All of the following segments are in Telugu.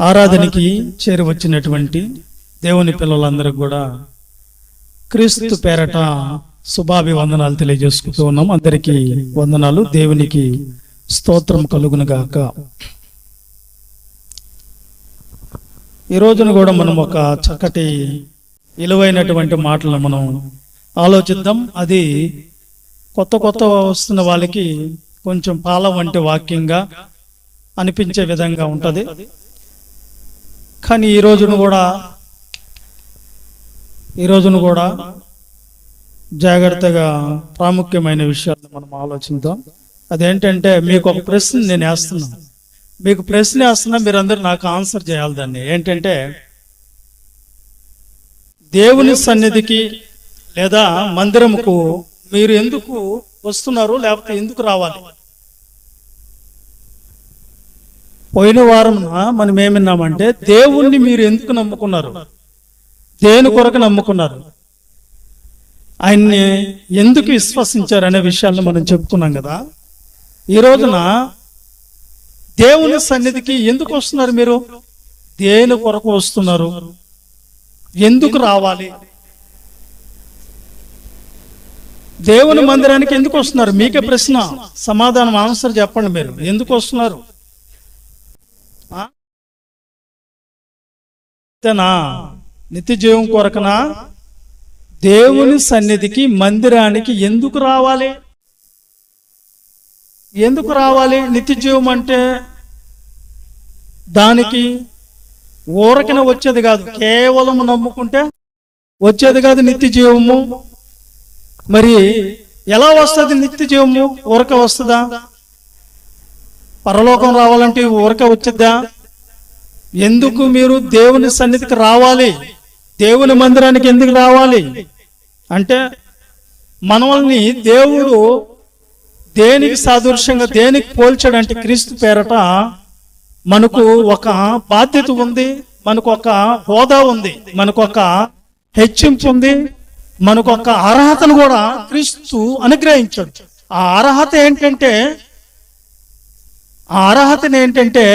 ఆరాధనకి చేరి వచ్చినటువంటి దేవుని పిల్లలందరికీ కూడా క్రీస్తు పేరట శుభాభివందనాలు తెలియజేసుకుంటూ ఉన్నాం. అందరికీ వందనాలు. దేవునికి స్తోత్రం కలుగును గాక. ఈ రోజున కూడా మనం ఒక చక్కటి విలువైనటువంటి మాటలను మనం ఆలోచిద్దాం. అది కొత్త వస్తున్న వాళ్ళకి కొంచెం పాల వంటి వాక్యంగా అనిపించే విధంగా ఉంటుంది. కానీ ఈ రోజును కూడా జాగ్రత్తగా ప్రాముఖ్యమైన విషయాలు మనం ఆలోచిద్దాం. అదేంటంటే, మీకు ఒక ప్రశ్న నేను వేస్తున్నాను. మీకు ప్రశ్న వేస్తున్నా, మీరందరూ నాకు ఆన్సర్ చేయాలి. దాన్ని ఏంటంటే, దేవుని సన్నిధికి లేదా మందిరముకు మీరు ఎందుకు వస్తున్నారు, లేకపోతే ఎందుకు రావాలి? పోయిన వారం మనం ఏమన్నామంటే, దేవుణ్ణి మీరు ఎందుకు నమ్ముకున్నారు, దేని కొరకు నమ్ముకున్నారు, ఆయన్ని ఎందుకు విశ్వసించారు అనే విషయాలను మనం చెప్పుకున్నాం కదా. ఈ రోజున దేవుని సన్నిధికి ఎందుకు వస్తున్నారు, మీరు దేని కొరకు వస్తున్నారు, ఎందుకు రావాలి, దేవుని మందిరానికి ఎందుకు వస్తున్నారు? మీకే ప్రశ్న, సమాధానం ఆన్సర్ చెప్పండి. మీరు ఎందుకు వస్తున్నారు? నిత్య జీవం కొరకనా? దేవుని సన్నిధికి మందిరానికి ఎందుకు రావాలి? ఎందుకు రావాలి? నిత్య జీవం అంటే దానికి ఊరకిన వచ్చేది కాదు, కేవలం నమ్ముకుంటే వచ్చేది కాదు నిత్య జీవము. మరి ఎలా వస్తుంది నిత్య జీవము? ఊరక వస్తుందా? పరలోకం రావాలంటే ఊరక వచ్చిద్దా? ఎందుకు మీరు దేవుని సన్నిధికి రావాలి, దేవుని మందిరానికి ఎందుకు రావాలి అంటే, మనల్ని దేవుడు దేనికి సాదృశ్యంగా, దేనికి పోల్చాడంటే, క్రీస్తు పేరట మనకు ఒక బాధ్యత ఉంది, మనకు ఒక హోదా ఉంది, మనకు ఒక హెచ్చింపు ఉంది, మనకు ఒక అర్హతను కూడా క్రీస్తు అనుగ్రహించాడు. ఆ అర్హత ఏంటంటే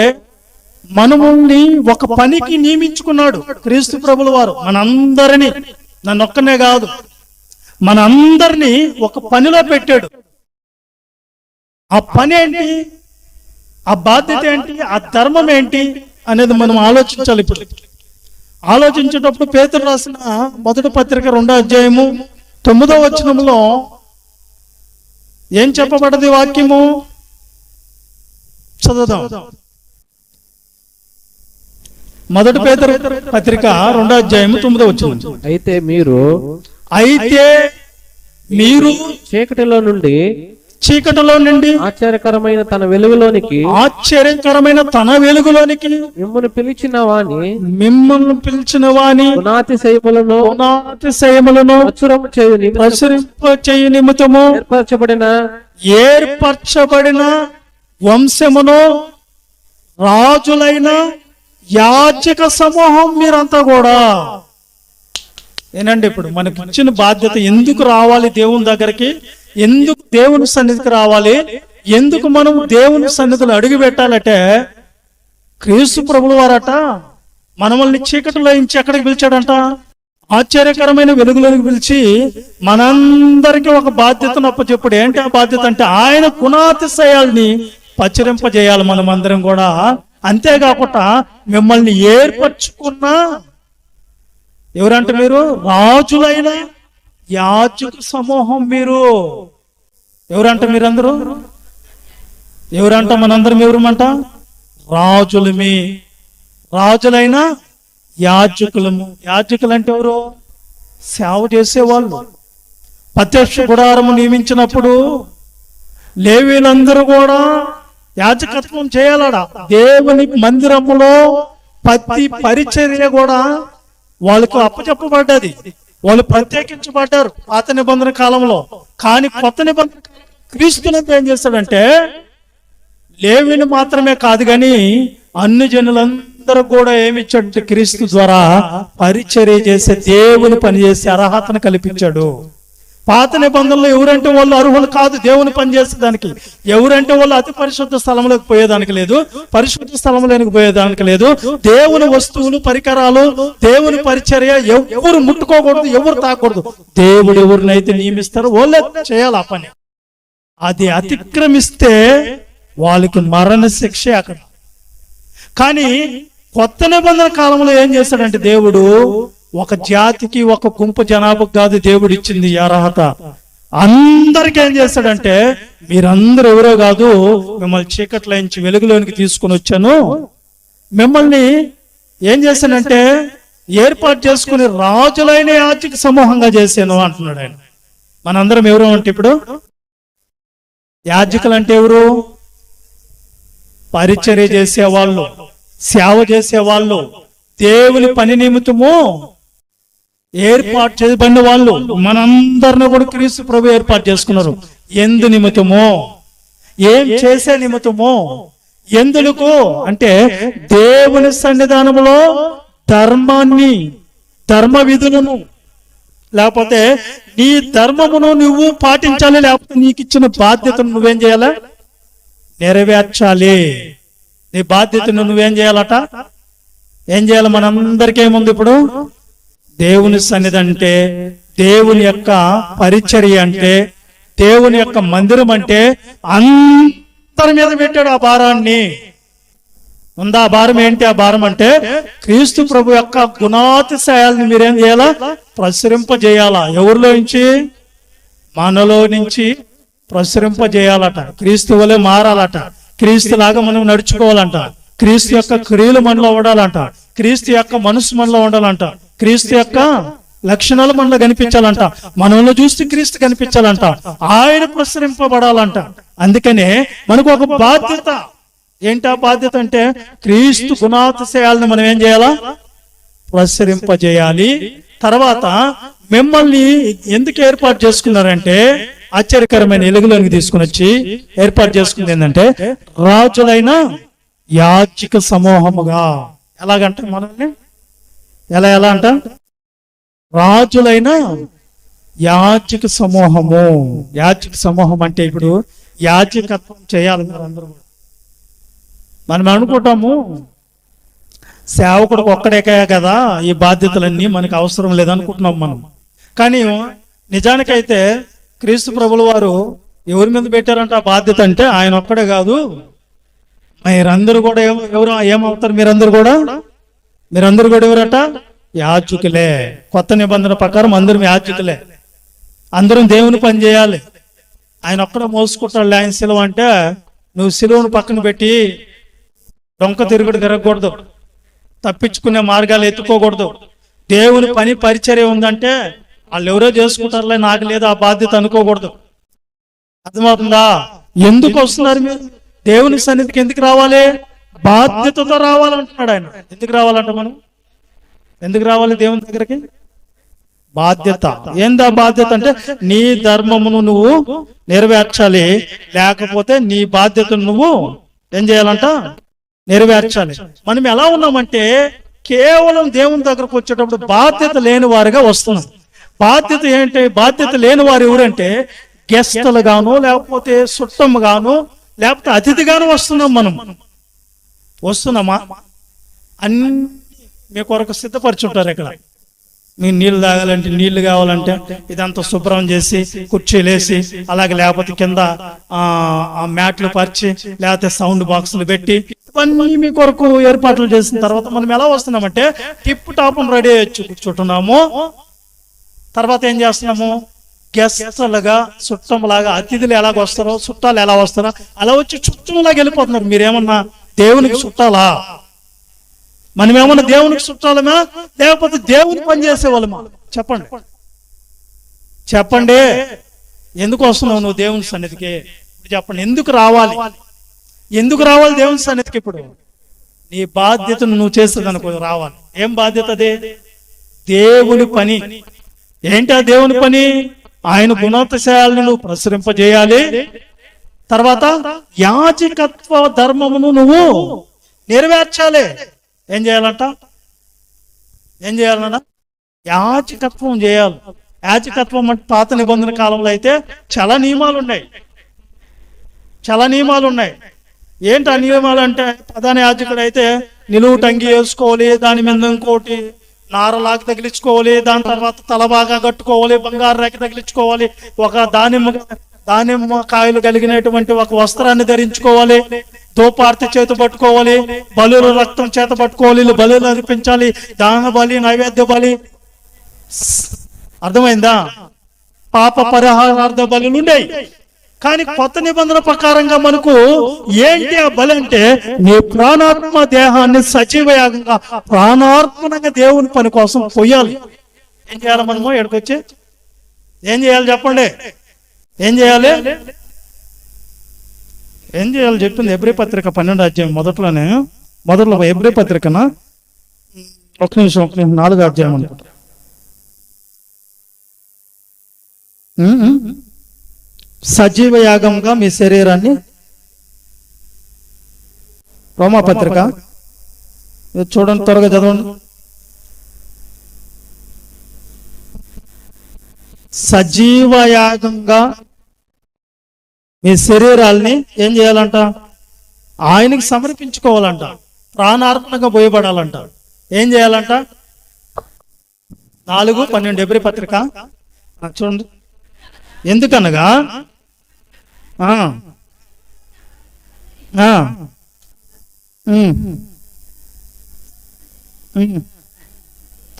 మనల్ని ఒక పనికి నియమించుకున్నాడు క్రీస్తు ప్రభుల వారు. మనందరినీ, నన్నొక్కనే కాదు, మనందరినీ ఒక పనిలో పెట్టాడు. ఆ పని ఏంటి, ఆ బాధ్యత ఏంటి, ఆ ధర్మం ఏంటి అనేది మనం ఆలోచించాలి. ఇప్పుడు ఆలోచించేటప్పుడు పేతురు రాసిన మొదటి పత్రిక 2వ అధ్యాయము 9వ వచనంలో ఏం చెప్పబడ్డది వాక్యము? చదువుదాం. మొదటి పేతురు పత్రిక 2వ అధ్యాయము 9వ వచనం. అయితే మీరు చీకటిలో నుండి ఆశ్చర్యకరమైన తన వెలుగులోనికి మిమ్మల్ని పిలిచిన వాని గుణాతిశయములను చేయు నిమిత్తము ఏర్పరచబడిన వంశమును, రాజులైన యాజక సమూహం మీరంతా కూడా. ఏనండి, ఇప్పుడు మనకి ఇచ్చిన బాధ్యత, ఎందుకు రావాలి దేవుని దగ్గరికి, ఎందుకు దేవుని సన్నిధికి రావాలి, ఎందుకు మనం దేవుని సన్నిధిలో అడుగు పెట్టాలంటే, క్రీస్తు ప్రభుల వారట మనల్ని చీకటిలో నుంచి ఎక్కడికి పిలిచాడంట? ఆశ్చర్యకరమైన వెలుగులోకి పిలిచి మనందరికీ ఒక బాధ్యతను అప్పచెప్పుడు. ఏంటి ఆ బాధ్యత అంటే, ఆయన గుణాతిశయాల్ని పచ్చరింపజేయాలి మనమందరం కూడా. అంతేకాకుండా మిమ్మల్ని ఏర్పరచుకున్న ఎవరంటే, మీరు రాజులైన యాజక సమూహం. మీరు ఎవరంట? మీరందరూ ఎవరంట? మనందరం ఎవరమంట? రాజులమి, రాజులైన యాజకులము. యాజకులు అంటే ఎవరు? సేవ చేసేవాళ్ళు. ప్రత్యక్ష గుడారము నియమించినప్పుడు లేవీలందరూ కూడా యాజకత్వం చేయాలడా. దేవుని మందిరములో ప్రతి పరిచర్య కూడా వాళ్ళకు అప్పచెప్పబడ్డది. వాళ్ళు ప్రత్యేకించబడ్డారు పాత నిబంధన కాలంలో. కానీ కొత్త నిబంధన క్రీస్తునంతా ఏం చేస్తాడంటే, లేవీని మాత్రమే కాదు కానీ అన్ని జనులందరూ కూడా ఏమిచ్చాడంటే, క్రీస్తు ద్వారా పరిచర్య చేసే, దేవుని పని చేసే అర్హతను కల్పించాడు. పాత నిబంధనలో ఎవరంటే వాళ్ళు అర్హులు కాదు దేవుని పని చేసేదానికి. ఎవరంటే వాళ్ళు అతి పరిశుద్ధ స్థలంలోకి పోయేదానికి లేదు, పరిశుద్ధ స్థలంలోకి పోయేదానికి లేదు. దేవుని వస్తువులు, పరికరాలు, దేవుని పరిచర్య ఎవరు ముట్టుకోకూడదు, ఎవరు తాకూడదు. దేవుడు ఎవరినైతే నియమిస్తారో వాళ్ళే చేయాలి ఆ పని. అది అతిక్రమిస్తే వాళ్ళకి మరణ శిక్షే అక్కడ. కానీ కొత్త నిబంధన కాలంలో ఏం చేశాడంటే దేవుడు ఒక జాతికి, ఒక గుంపు జనాభాకు కాదు దేవుడు ఇచ్చింది ఈ అర్హత. అందరికి ఏం చేశాడంటే మీరందరూ ఎవరో కాదు, మిమ్మల్ని చీకట్ల నుంచి వెలుగులోనికి తీసుకుని వచ్చాను, మిమ్మల్ని ఏం చేశానంటే ఏర్పాటు చేసుకుని రాజులైన యాజక సమూహంగా చేశాను అంటున్నాడు ఆయన. మనందరం ఎవరు అంటే ఇప్పుడు యాజకులు అంటే ఎవరు? పరిచర్య చేసేవాళ్ళు, సేవ చేసేవాళ్ళు, దేవుని పని నిమిత్తము ఏర్పాటు చేయబడిన వాళ్ళు. మనందరిని కూడా క్రీస్తు ప్రభు ఏర్పాటు చేసుకున్నారు. ఎందు నిమిత్తమో, ఏం చేసే నిమిత్తమో, ఎందుకు అంటే దేవుని సన్నిధానంలో ధర్మాన్ని, ధర్మ విధులను, లేకపోతే నీ ధర్మమును నువ్వు పాటించాలి, లేకపోతే నీకు ఇచ్చిన బాధ్యతను నువ్వేం చేయాలి? నెరవేర్చాలి. నీ బాధ్యతను నువ్వేం చేయాలట? ఏం చేయాలి? మనందరికీ ఏముంది ఇప్పుడు? దేవుని సన్నిధి అంటే, దేవుని యొక్క పరిచర్య అంటే, దేవుని యొక్క మందిరం అంటే అందరి మీద పెట్టాడు ఆ భారాన్ని. ఉందా ఆ భారం? ఏంటి ఆ భారం అంటే క్రీస్తు ప్రభు యొక్క గుణాతిశయాలను మీరేం చేయాలా? ప్రసరింపజేయాలా. ఎవరిలో నుంచి? మనలో నుంచి ప్రసరింపజేయాలట. క్రీస్తు వలె మారాలట. క్రీస్తు లాగా మనం నడుచుకోవాలంట. క్రీస్తు యొక్క క్రియలు మనలో ఉండాలంట. క్రీస్తు యొక్క మనసు మనలో ఉండాలంట. క్రీస్తు యొక్క లక్షణాలు మనలో కనిపించాలంట. మనలో చూస్తే క్రీస్తు కనిపించాలంట. ఆయన ప్రసరింపబడాలంట. అందుకనే మనకు ఒక బాధ్యత. ఏంటి ఆ బాధ్యత అంటే క్రీస్తు గుణాతిశయాలను మనం ఏం చేయాలా? ప్రసరింపజేయాలి. తర్వాత మిమ్మల్ని ఎందుకు ఏర్పాటు చేసుకున్నారంటే ఆశ్చర్యకరమైన వెలుగులోనికి తీసుకుని వచ్చి ఏర్పాటు చేసుకుంది ఏంటంటే రాజులైన యాజక సమూహముగా. ఎలాగంట మనల్ని? ఎలా అంట? రాజులైన యాజక సమూహము. యాజక సమూహం అంటే ఇప్పుడు యాజకత్వం చేయాలి అందరూ. మనం అనుకుంటాము సేవకుడు ఒక్కడే కదా ఈ బాధ్యతలన్నీ, మనకు అవసరం లేదనుకుంటున్నాం మనం. కానీ నిజానికైతే క్రీస్తు ప్రభుల వారు ఎవరి మీద పెట్టారంట ఆ బాధ్యత అంటే ఆయన ఒక్కడే కాదు, మీరందరూ కూడా ఎవరు ఏమవుతారు? మీరందరూ కూడా ఎవరట? యాజకులే. కొత్త నిబంధన ప్రకారం అందరం యాజకులే. అందరం దేవుని పని చేయాలి. ఆయన ఒక్కడే మోసుకుంటాడు ఆయన సిలువ అంటే నువ్వు సిలువను పక్కన పెట్టి డొంక తిరగకూడదు, తప్పించుకునే మార్గాలు ఎత్తుకోకూడదు. దేవుని పని పరిచర్య ఉందంటే వాళ్ళు ఎవరో చేసుకుంటారులే, నాకు లేదు ఆ బాధ్యత అనుకోకూడదు. అర్థమవుతుందా? ఎందుకు వస్తున్నారు మీరు? దేవుని సన్నిధికి ఎందుకు రావాలి? బాధ్యతతో రావాలంటున్నాడు ఆయన. ఎందుకు రావాలంట మనం? ఎందుకు రావాలి దేవుని దగ్గరికి? బాధ్యత. ఏందా బాధ్యత అంటే నీ ధర్మమును నువ్వు నెరవేర్చాలి, లేకపోతే నీ బాధ్యతను నువ్వు ఏం చేయాలంట? నెరవేర్చాలి. మనం ఎలా ఉన్నామంటే కేవలం దేవుని దగ్గరకు వచ్చేటప్పుడు బాధ్యత లేని వారిగా వస్తున్నాం. బాధ్యత ఏంటి? బాధ్యత లేని వారు ఎవరంటే గెస్టులు గాను, లేకపోతే చుట్టము గాను, లేకపోతే అతిథిగాను వస్తున్నాం. మనం వస్తున్నామా? అన్ని మీ కొరకు సిద్ధపరచుంటారు. ఇక్కడ మీ నీళ్లు తాగాలంటే, నీళ్లు కావాలంటే ఇదంతా శుభ్రం చేసి కుర్చీలేసి, అలాగే లేకపోతే కింద మ్యాట్లు పరిచి, లేకపోతే సౌండ్ బాక్సులు పెట్టి ఇవన్నీ మీ కొరకు ఏర్పాట్లు చేసిన తర్వాత మనం ఎలా వస్తున్నామంటే టిప్ టాప్ రెడీ అయ్యి కూర్చుంటున్నాము. తర్వాత ఏం చేస్తున్నాము? గెస్టులుగా, చుట్టంలాగా, అతిథులు ఎలాగ వస్తారో, చుట్టాలు ఎలా వస్తారో అలా వచ్చి చుట్టంలాగా వెళ్ళిపోతున్నారు. మీరేమన్నా దేవునికి చుట్టాలా? మనమేమన్నా దేవునికి చుట్టాలమా, లేకపోతే దేవుని పని చేసేవాళ్ళమా? చెప్పండి. ఎందుకు వస్తున్నావు నువ్వు దేవుని సన్నిధికి? చెప్పండి. ఎందుకు రావాలి దేవుని సన్నిధికి? ఇప్పుడు నీ బాధ్యతను నువ్వు చేసేదనుకో రావాలి. ఏం బాధ్యత అదే? దేవుని పని. ఏంటి ఆ దేవుని పని? ఆయన గుణాతిశయాలను నువ్వు ప్రసరింపజేయాలి. తర్వాత యాజకత్వ ధర్మమును నువ్వు నెరవేర్చాలి. ఏం చేయాలంట? యాజకత్వం చేయాలి. యాజకత్వం అంటే పాత నిబంధన కాలంలో అయితే చాలా నియమాలు ఉన్నాయి. ఏంటి ఆ నియమాలు అంటే, ప్రధాన యాజకుడు అయితే నిలువు టంగి వేసుకోవాలి, దాని మీద ఇంకోటి నారలాగా తగిలించుకోవాలి, దాని తర్వాత తల బాగా కట్టుకోవాలి, బంగారు రేఖ తగిలించుకోవాలి, ఒక దానిమ్మ కాయలు కలిగినటువంటి ఒక వస్త్రాన్ని ధరించుకోవాలి, దోపార్తి చేత పట్టుకోవాలి, బలులు రక్తం చేత పట్టుకోవాలి, బలులు అర్పించాలి, దాన బలి, నైవేద్య బలి. అర్థమైందా? పాప పరిహారార్థ బలులు ఉండేవి. కానీ కొత్త నిబంధన ప్రకారంగా మనకు ఏంటి ఆ బలి అంటే, నీ ప్రాణాత్మ దేహాన్ని సజీవయాగంగా ప్రాణార్పణంగా దేవుని పని కోసం పోయాలి. ఏం చేయాలి? మనము ఎక్కడికొచ్చి ఏం చేయాలి చెప్పండి? ఏం చేయాలి చెప్పింది ఎబ్రీ పత్రిక 12వ అధ్యాయం మొదట్లో ఎబ్రీ పత్రికన ఒక నిమిషం 4వ అధ్యాయం అనుకుంటా. సజీవ యాగంగా మీ శరీరాన్ని, రోమాపత్రిక చూడండి, త్వరగా చదవండి. సజీవ యాగంగా మీ శరీరాల్ని ఏం చేయాలంట? ఆయనకి సమర్పించుకోవాలంట, ప్రాణార్పణగా పోయబడాలంట. ఏం చేయాలంట? 4:12 ఎబ్రీ పత్రిక చూడండి. ఎందుకనగా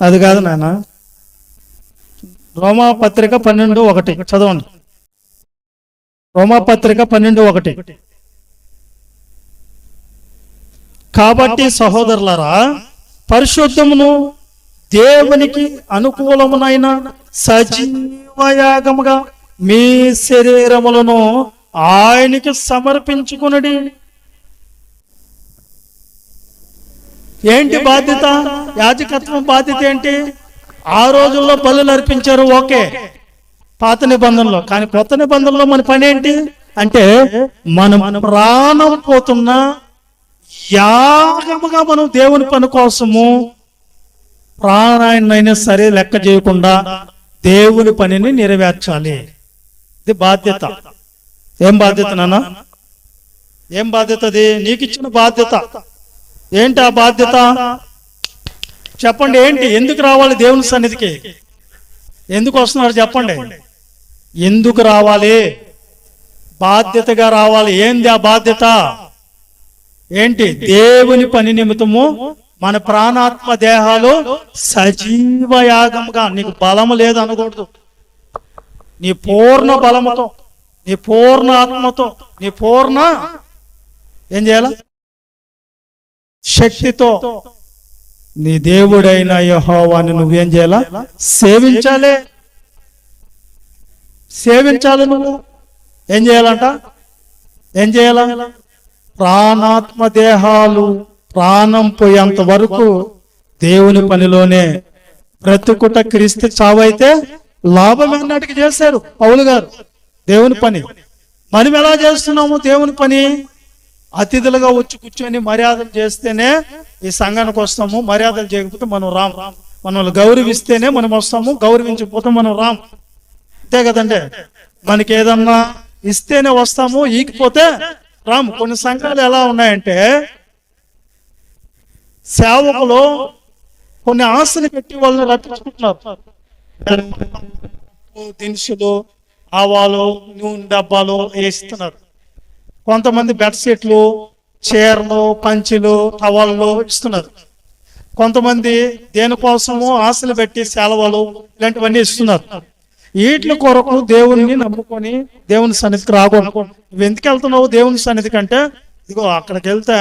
అది కాదు నాన్న, రోమాపత్రిక 12:1 చదవండి. రోమాపత్రిక 12:1. కాబట్టి సహోదరులారా, పరిశుద్ధమును దేవునికి అనుకూలమునైన సజీవయాగముగా మీ శరీరములను ఆయనకి సమర్పించుకునడి. ఏంటి బాధ్యత? యాజకత్వం బాధ్యత ఏంటి? ఆ రోజుల్లో బలులు అర్పించారు, ఓకే, పాత నిబంధనలో. కానీ కొత్త నిబంధనలో మన పని ఏంటి అంటే, మనం ప్రాణం పోతున్న యాగముగా మనం దేవుని పని కోసము ప్రాణాన్నైనా సరే లెక్క చేయకుండా దేవుని పనిని నెరవేర్చాలి. ఇది బాధ్యత. ఏం బాధ్యత నాన్న? ఏం బాధ్యత? అది నీకు ఇచ్చిన బాధ్యత. ఏంటి ఆ బాధ్యత చెప్పండి? ఏంటి? ఎందుకు రావాలి దేవుని సన్నిధికి? ఎందుకు వస్తున్నారు చెప్పండి? ఎందుకు రావాలి? బాధ్యతగా రావాలి. ఏంది ఆ బాధ్యత? ఏంటి? దేవుని పని నిమిత్తము మన ప్రాణాత్మ దేహాలు సజీవ యాగంగా. నీకు బలము లేదు అనకూడదు. నీ పూర్ణ బలముతో, నీ పూర్ణ ఆత్మతో, నీ పూర్ణ ఏం చేయాల శక్తితో నీ దేవుడైన యెహోవాని నువ్వేం చేయాలా? సేవించాలి. నువ్వు ఏం చేయాలంట? ఏం చేయాల? ప్రాణాత్మ దేహాలు ప్రాణం పోయేంత వరకు దేవుని పనిలోనే బ్రతుకుట క్రీస్తు చావైతే లాభం అన్నట్టుగా చేశారు పౌలు గారు దేవుని పని. మనం ఎలా చేస్తున్నాము దేవుని పని? అతిథులుగా వచ్చి కూర్చొని మర్యాదలు చేస్తేనే ఈ సంఘానికి వస్తాము. మర్యాదలు చేయకపోతే మనం రాం. మనల్ని గౌరవిస్తేనే మనం వస్తాము, గౌరవించకపోతే మనం రాం. అంతే కదండి. మనకి ఏదన్నా ఇస్తేనే వస్తాము, ఈకపోతే రాము. కొన్ని సంఘాలు ఎలా ఉన్నాయంటే, సేవకులు కొన్ని ఆశలు పెట్టి వాళ్ళని రప్పించుకుంటున్నారు. దినుసులు, ఆవాలు, నూనె డబ్బాలు వేస్తున్నారు. కొంతమంది బెడ్షీట్లు, చీరలు, పంచులు, టవళ్ళు ఇస్తున్నారు. కొంతమంది దేనికోసమో ఆశలు పెట్టి సెలవులు ఇలాంటివన్నీ ఇస్తున్నారు. వీటి కొరకు దేవుణ్ణి నమ్ముకొని దేవుని సన్నిధికి రాకూడదు. నువ్వు ఎందుకు వెళ్తున్నావు దేవుని సన్నిధి కంటే, ఇదిగో అక్కడికి వెళ్తే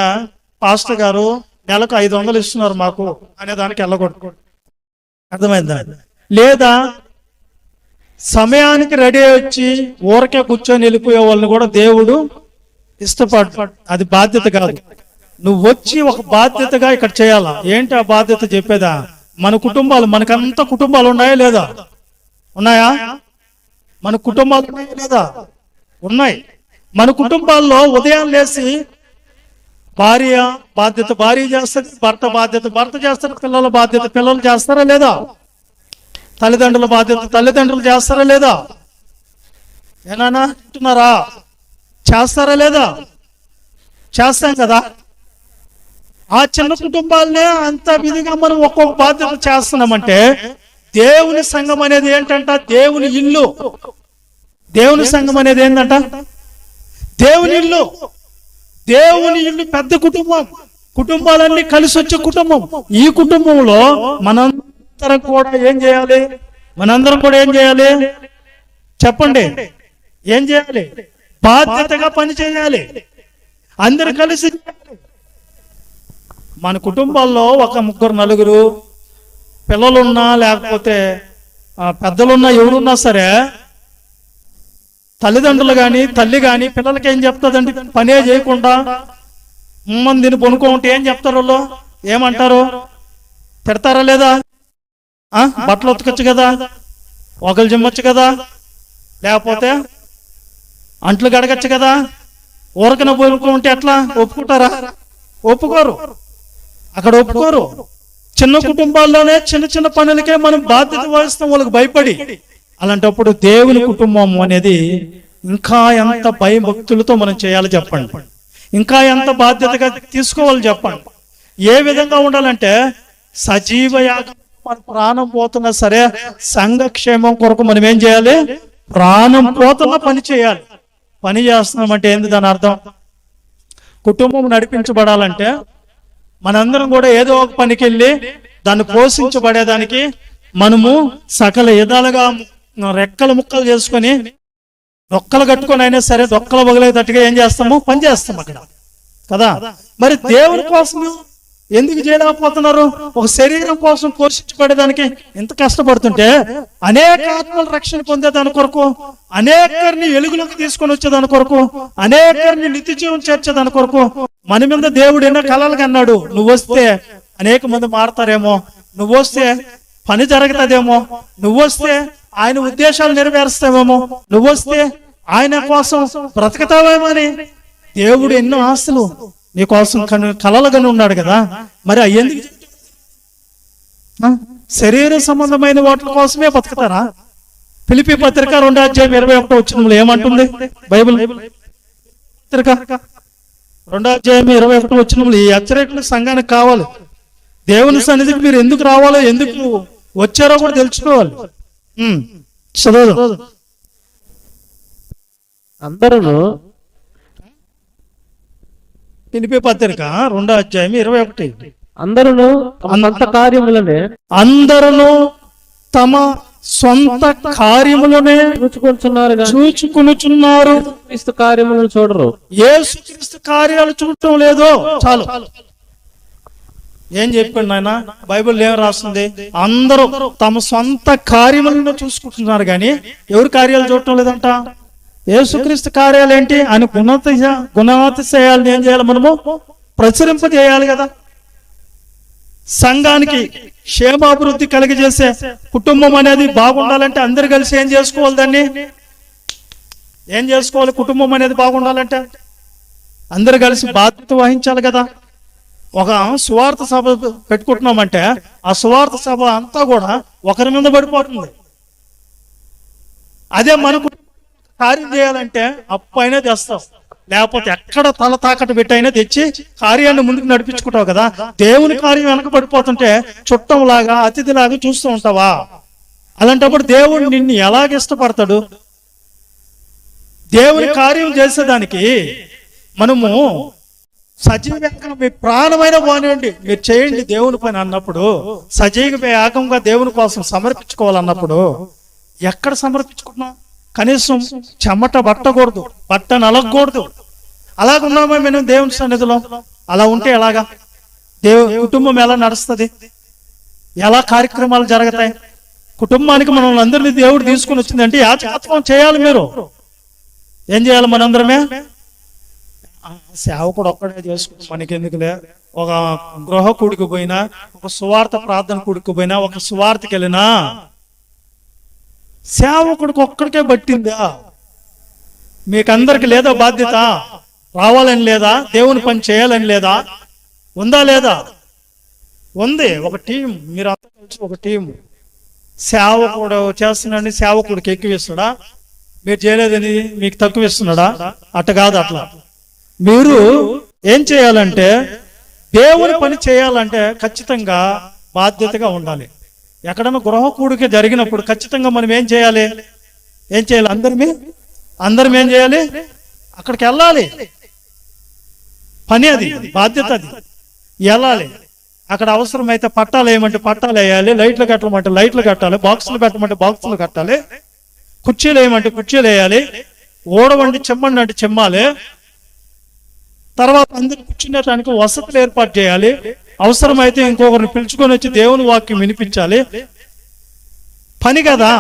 పాస్టర్ గారు నెలకు 500 ఇస్తున్నారు మాకు అనే దానికి వెళ్ళకూడదు. అర్థమైందా? లేదా సమయానికి రెడీ వచ్చి ఊరకే కూర్చొని వెళ్ళిపోయే వాళ్ళని కూడా దేవుడు ఇష్టపడు. అది బాధ్యత కాదు. నువ్వు వచ్చి ఒక బాధ్యతగా ఇక్కడ చేయాలా. ఏంటి ఆ బాధ్యత చెప్పేదా? మన కుటుంబాలు, మనకంతా కుటుంబాలు ఉన్నాయా లేదా? ఉన్నాయా? మన కుటుంబాలు ఉన్నాయా లేదా? ఉన్నాయి. మన కుటుంబాల్లో ఉదయం లేచి భార్య బాధ్యత భార్య చేస్తుంది, భర్త బాధ్యత భర్త చేస్తారు, పిల్లల బాధ్యత పిల్లలు చేస్తారా లేదా? తల్లిదండ్రుల బాధ్యత తల్లిదండ్రులు చేస్తారా లేదా? ఏనా అంటున్నారా? చేస్తారా లేదా? చేస్తాం కదా. ఆ చిన్న కుటుంబాలనే అంత విధిగా మనం ఒక్కొక్క బాధ్యత చేస్తున్నామంటే దేవుని సంఘం అనేది ఏంటంట? దేవుని ఇల్లు. దేవుని సంఘం అనేది ఏంటంట? దేవుని ఇల్లు. దేవుని ఇల్లు పెద్ద కుటుంబం, కుటుంబాలన్నీ కలిసి వచ్చే కుటుంబం. ఈ కుటుంబంలో మనందరం కూడా ఏం చేయాలి? మనందరం కూడా ఏం చేయాలి చెప్పండి? ఏం చేయాలి? బాధ్యతగా పని చేయాలి. అందరు కలిసి. మన కుటుంబాల్లో ఒక ముగ్గురు నలుగురు పిల్లలున్నా లేకపోతే పెద్దలున్నా ఎవరున్నా సరే తల్లిదండ్రులు కానీ తల్లి కానీ పిల్లలకి ఏం చెప్తుందండి? పనే చేయకుండా దీన్ని పొనుకుంటే ఏం చెప్తారు వాళ్ళు? ఏమంటారు? తిడతారా లేదా? బట్టలు ఉతకొచ్చు కదా, ఒకళ్ళు జిమ్మొచ్చు కదా, లేకపోతే అంట్లు గడగచ్చు కదా. ఊరకన పొనుకుంటే ఎట్లా ఒప్పుకుంటారా? ఒప్పుకోరు. అక్కడ ఒప్పుకోరు. చిన్న కుటుంబాల్లోనే చిన్న చిన్న పనులకే మనం బాధ్యత వహిస్తాం వాళ్ళకి భయపడి. అలాంటప్పుడు దేవుని కుటుంబం అనేది ఇంకా ఎంత భయభక్తులతో మనం చేయాలి చెప్పండి? ఇంకా ఎంత బాధ్యతగా తీసుకోవాలి చెప్పండి? ఏ విధంగా ఉండాలంటే సజీవ యాగం. మన ప్రాణం పోతున్నా సరే సంఘక్షేమం కొరకు మనం ఏం చేయాలి? ప్రాణం పోతున్నా పని చేయాలి. పని చేస్తున్నామంటే ఏంది దాని అర్థం? కుటుంబం నడిపించబడాలంటే మనందరం కూడా ఏదో ఒక పనికి వెళ్ళి దాన్ని పోషించబడేదానికి మనము సకల విధాలుగా రెక్కలు ముక్కలు చేసుకొని దొక్కలు కట్టుకొని అయినా సరే దొక్కలు పగలేటట్టుగా ఏం చేస్తాము? పని చేస్తాం అక్కడ కదా. మరి దేవుని కోసం ఎందుకు చేయలేకపోతున్నారు? ఒక శరీరం కోసం పోషించబడేదానికి ఎంత కష్టపడుతుంటే అనేక ఆత్మల రక్షణ పొందేదాని కొరకు, అనేకరిని వెలుగులోకి తీసుకొని వచ్చేదాని కొరకు, అనేకరిని నిత్య జీవం చేర్చేదాని కొరకు మన మీద దేవుడు ఎన్నో కలలు కన్నాడు. నువ్వు వస్తే అనేక మంది మారతారేమో, నువ్వు వస్తే పని జరుగుతుందేమో, నువ్వు వస్తే ఆయన ఉద్దేశాలు నెరవేరుస్తావేమో, నువ్వు వస్తే ఆయన కోసం బ్రతకతావేమో అని దేవుడు ఎన్నో ఆశలు నీ కోసం కలలుగానే ఉన్నాడు కదా. మరి ఎందుకు శరీర సంబంధమైన వాటి కోసమే బతుకుతారా? ఫిలిప్పీ పత్రిక 2:21 ఏమంటుంది బైబిల్? పత్రిక 2:21 ఈ హెచ్చరికలు సంఘానికి కావాలి. దేవుని సన్నిధికి మీరు ఎందుకు రావాలో, ఎందుకు వచ్చారో కూడా తెలుసుకోవాలి. చదువు. అందరూ ఫిలిప్పీ పత్రిక 2:21 అందరూ తమ సొంత కార్యములనే తమ సొంత కార్యములనే చూచుకొనుచున్నారు. క్రీస్తు కార్యములను చూడరు. యేసుక్రీస్తు కార్యాలు చూడటం లేదో చాలు. ఏం చెప్పండి నాయన? బైబిల్ ఏం రాస్తుంది? అందరూ తమ సొంత కార్యములను చూసుకుంటున్నారు కానీ ఎవరి కార్యాలు చూడటం లేదంట. యేసుక్రీస్తు కార్యాలు ఏంటి అని గుణాతిశయాలను ఏం చేయాలి? మనము ప్రచురింపజేయాలి కదా. సంఘానికి క్షేమాభివృద్ధి కలిగజేసే కుటుంబం అనేది బాగుండాలంటే అందరు కలిసి ఏం చేసుకోవాలి? దాన్ని ఏం చేసుకోవాలి? కుటుంబం అనేది బాగుండాలంటే అందరు కలిసి బాధ్యత వహించాలి కదా. ఒక సువార్త సభ పెట్టుకుంటున్నామంటే ఆ సువార్త సభ అంతా కూడా ఒకరి మీద పడిపోతుంది. అదే మనకు కార్యం చేయాలంటే అప్పు అయినా తెస్తావు, లేకపోతే ఎక్కడ తల తాకట్టు పెట్టైనా తెచ్చి కార్యాన్ని ముందుకు నడిపించుకుంటావు కదా. దేవుని కార్యం వెనక పడిపోతుంటే చుట్టంలాగా అతిథిలాగా చూస్తూ ఉంటావా? అలాంటప్పుడు దేవుడు నిన్ను ఎలాగ ఇష్టపడతాడు? దేవుని కార్యం చేసేదానికి మనము సజీవ యాగం, మీ ప్రాణమైన పోనివ్వండి మీరు చేయండి దేవుని పని అన్నప్పుడు, సజీవ యాగంగా దేవుని కోసం సమర్పించుకోవాలన్నప్పుడు ఎక్కడ సమర్పించుకుంటున్నాం? కనీసం చెమట పట్టకూడదు, బట్ట నలగకూడదు. అలాగున్నామా మేము దేవుని సన్నిధిలో? అలా ఉంటే ఎలాగా? కుటుంబం ఎలా నడుస్తుంది? ఎలా కార్యక్రమాలు జరుగుతాయి? కుటుంబానికి మనల్ని అందరినీ దేవుడు తీసుకుని వచ్చిందంటే యాజకత్వం చేయాలి. మీరు ఏం చేయాలి? మనందరమే సేవకుడు ఒక్కడే చేసుకుంటే మనకెందుకులే. ఒక గృహ కూడికి పోయినా, ఒక సువార్త ప్రార్థన కూడికి పోయినా, ఒక సువార్తకి వెళ్ళినా సేవకుడికి ఒక్కడికే పట్టిందా? మీకందరికి లేదా బాధ్యత? రావాలని లేదా? దేవుని పని చేయాలని లేదా? ఉందా లేదా? ఉంది. ఒక టీం, మీరు అంతా కలిసి ఒక టీం. సేవకుడు చేస్తున్నాడని సేవకుడికి ఎక్కువ ఇస్తాడా? మీరు చేయలేదని మీకు తక్కువ ఇస్తున్నాడా? అట్ట కాదు. అట్లా మీరు ఏం చేయాలంటే, దేవుని పని చేయాలంటే ఖచ్చితంగా బాధ్యతగా ఉండాలి. ఎక్కడన్నా గృహ కూడిక జరిగినప్పుడు ఖచ్చితంగా మనం ఏం చేయాలి? అందరం ఏం చేయాలి? అక్కడికి వెళ్ళాలి. పని అది, బాధ్యత అది. వెళ్ళాలి. అక్కడ అవసరమైతే పట్టాలు వేయమంటే పట్టాలు వేయాలి, లైట్లు కట్టమంటే లైట్లు కట్టాలి, బాక్సులు పెట్టమంటే బాక్సులు కట్టాలి, కుర్చీలు వేయమంటే కుర్చీలు వేయాలి, ఓడవండి చెమ్మండి అంటే చెమ్మాలి. తర్వాత అందరు కూర్చునేటానికి వసతులు ఏర్పాటు చేయాలి. అవసరమైతే ఇంకొకరిని పిలుచుకొని వచ్చి దేవుని వాక్యం వినిపించాలి. పని కదా,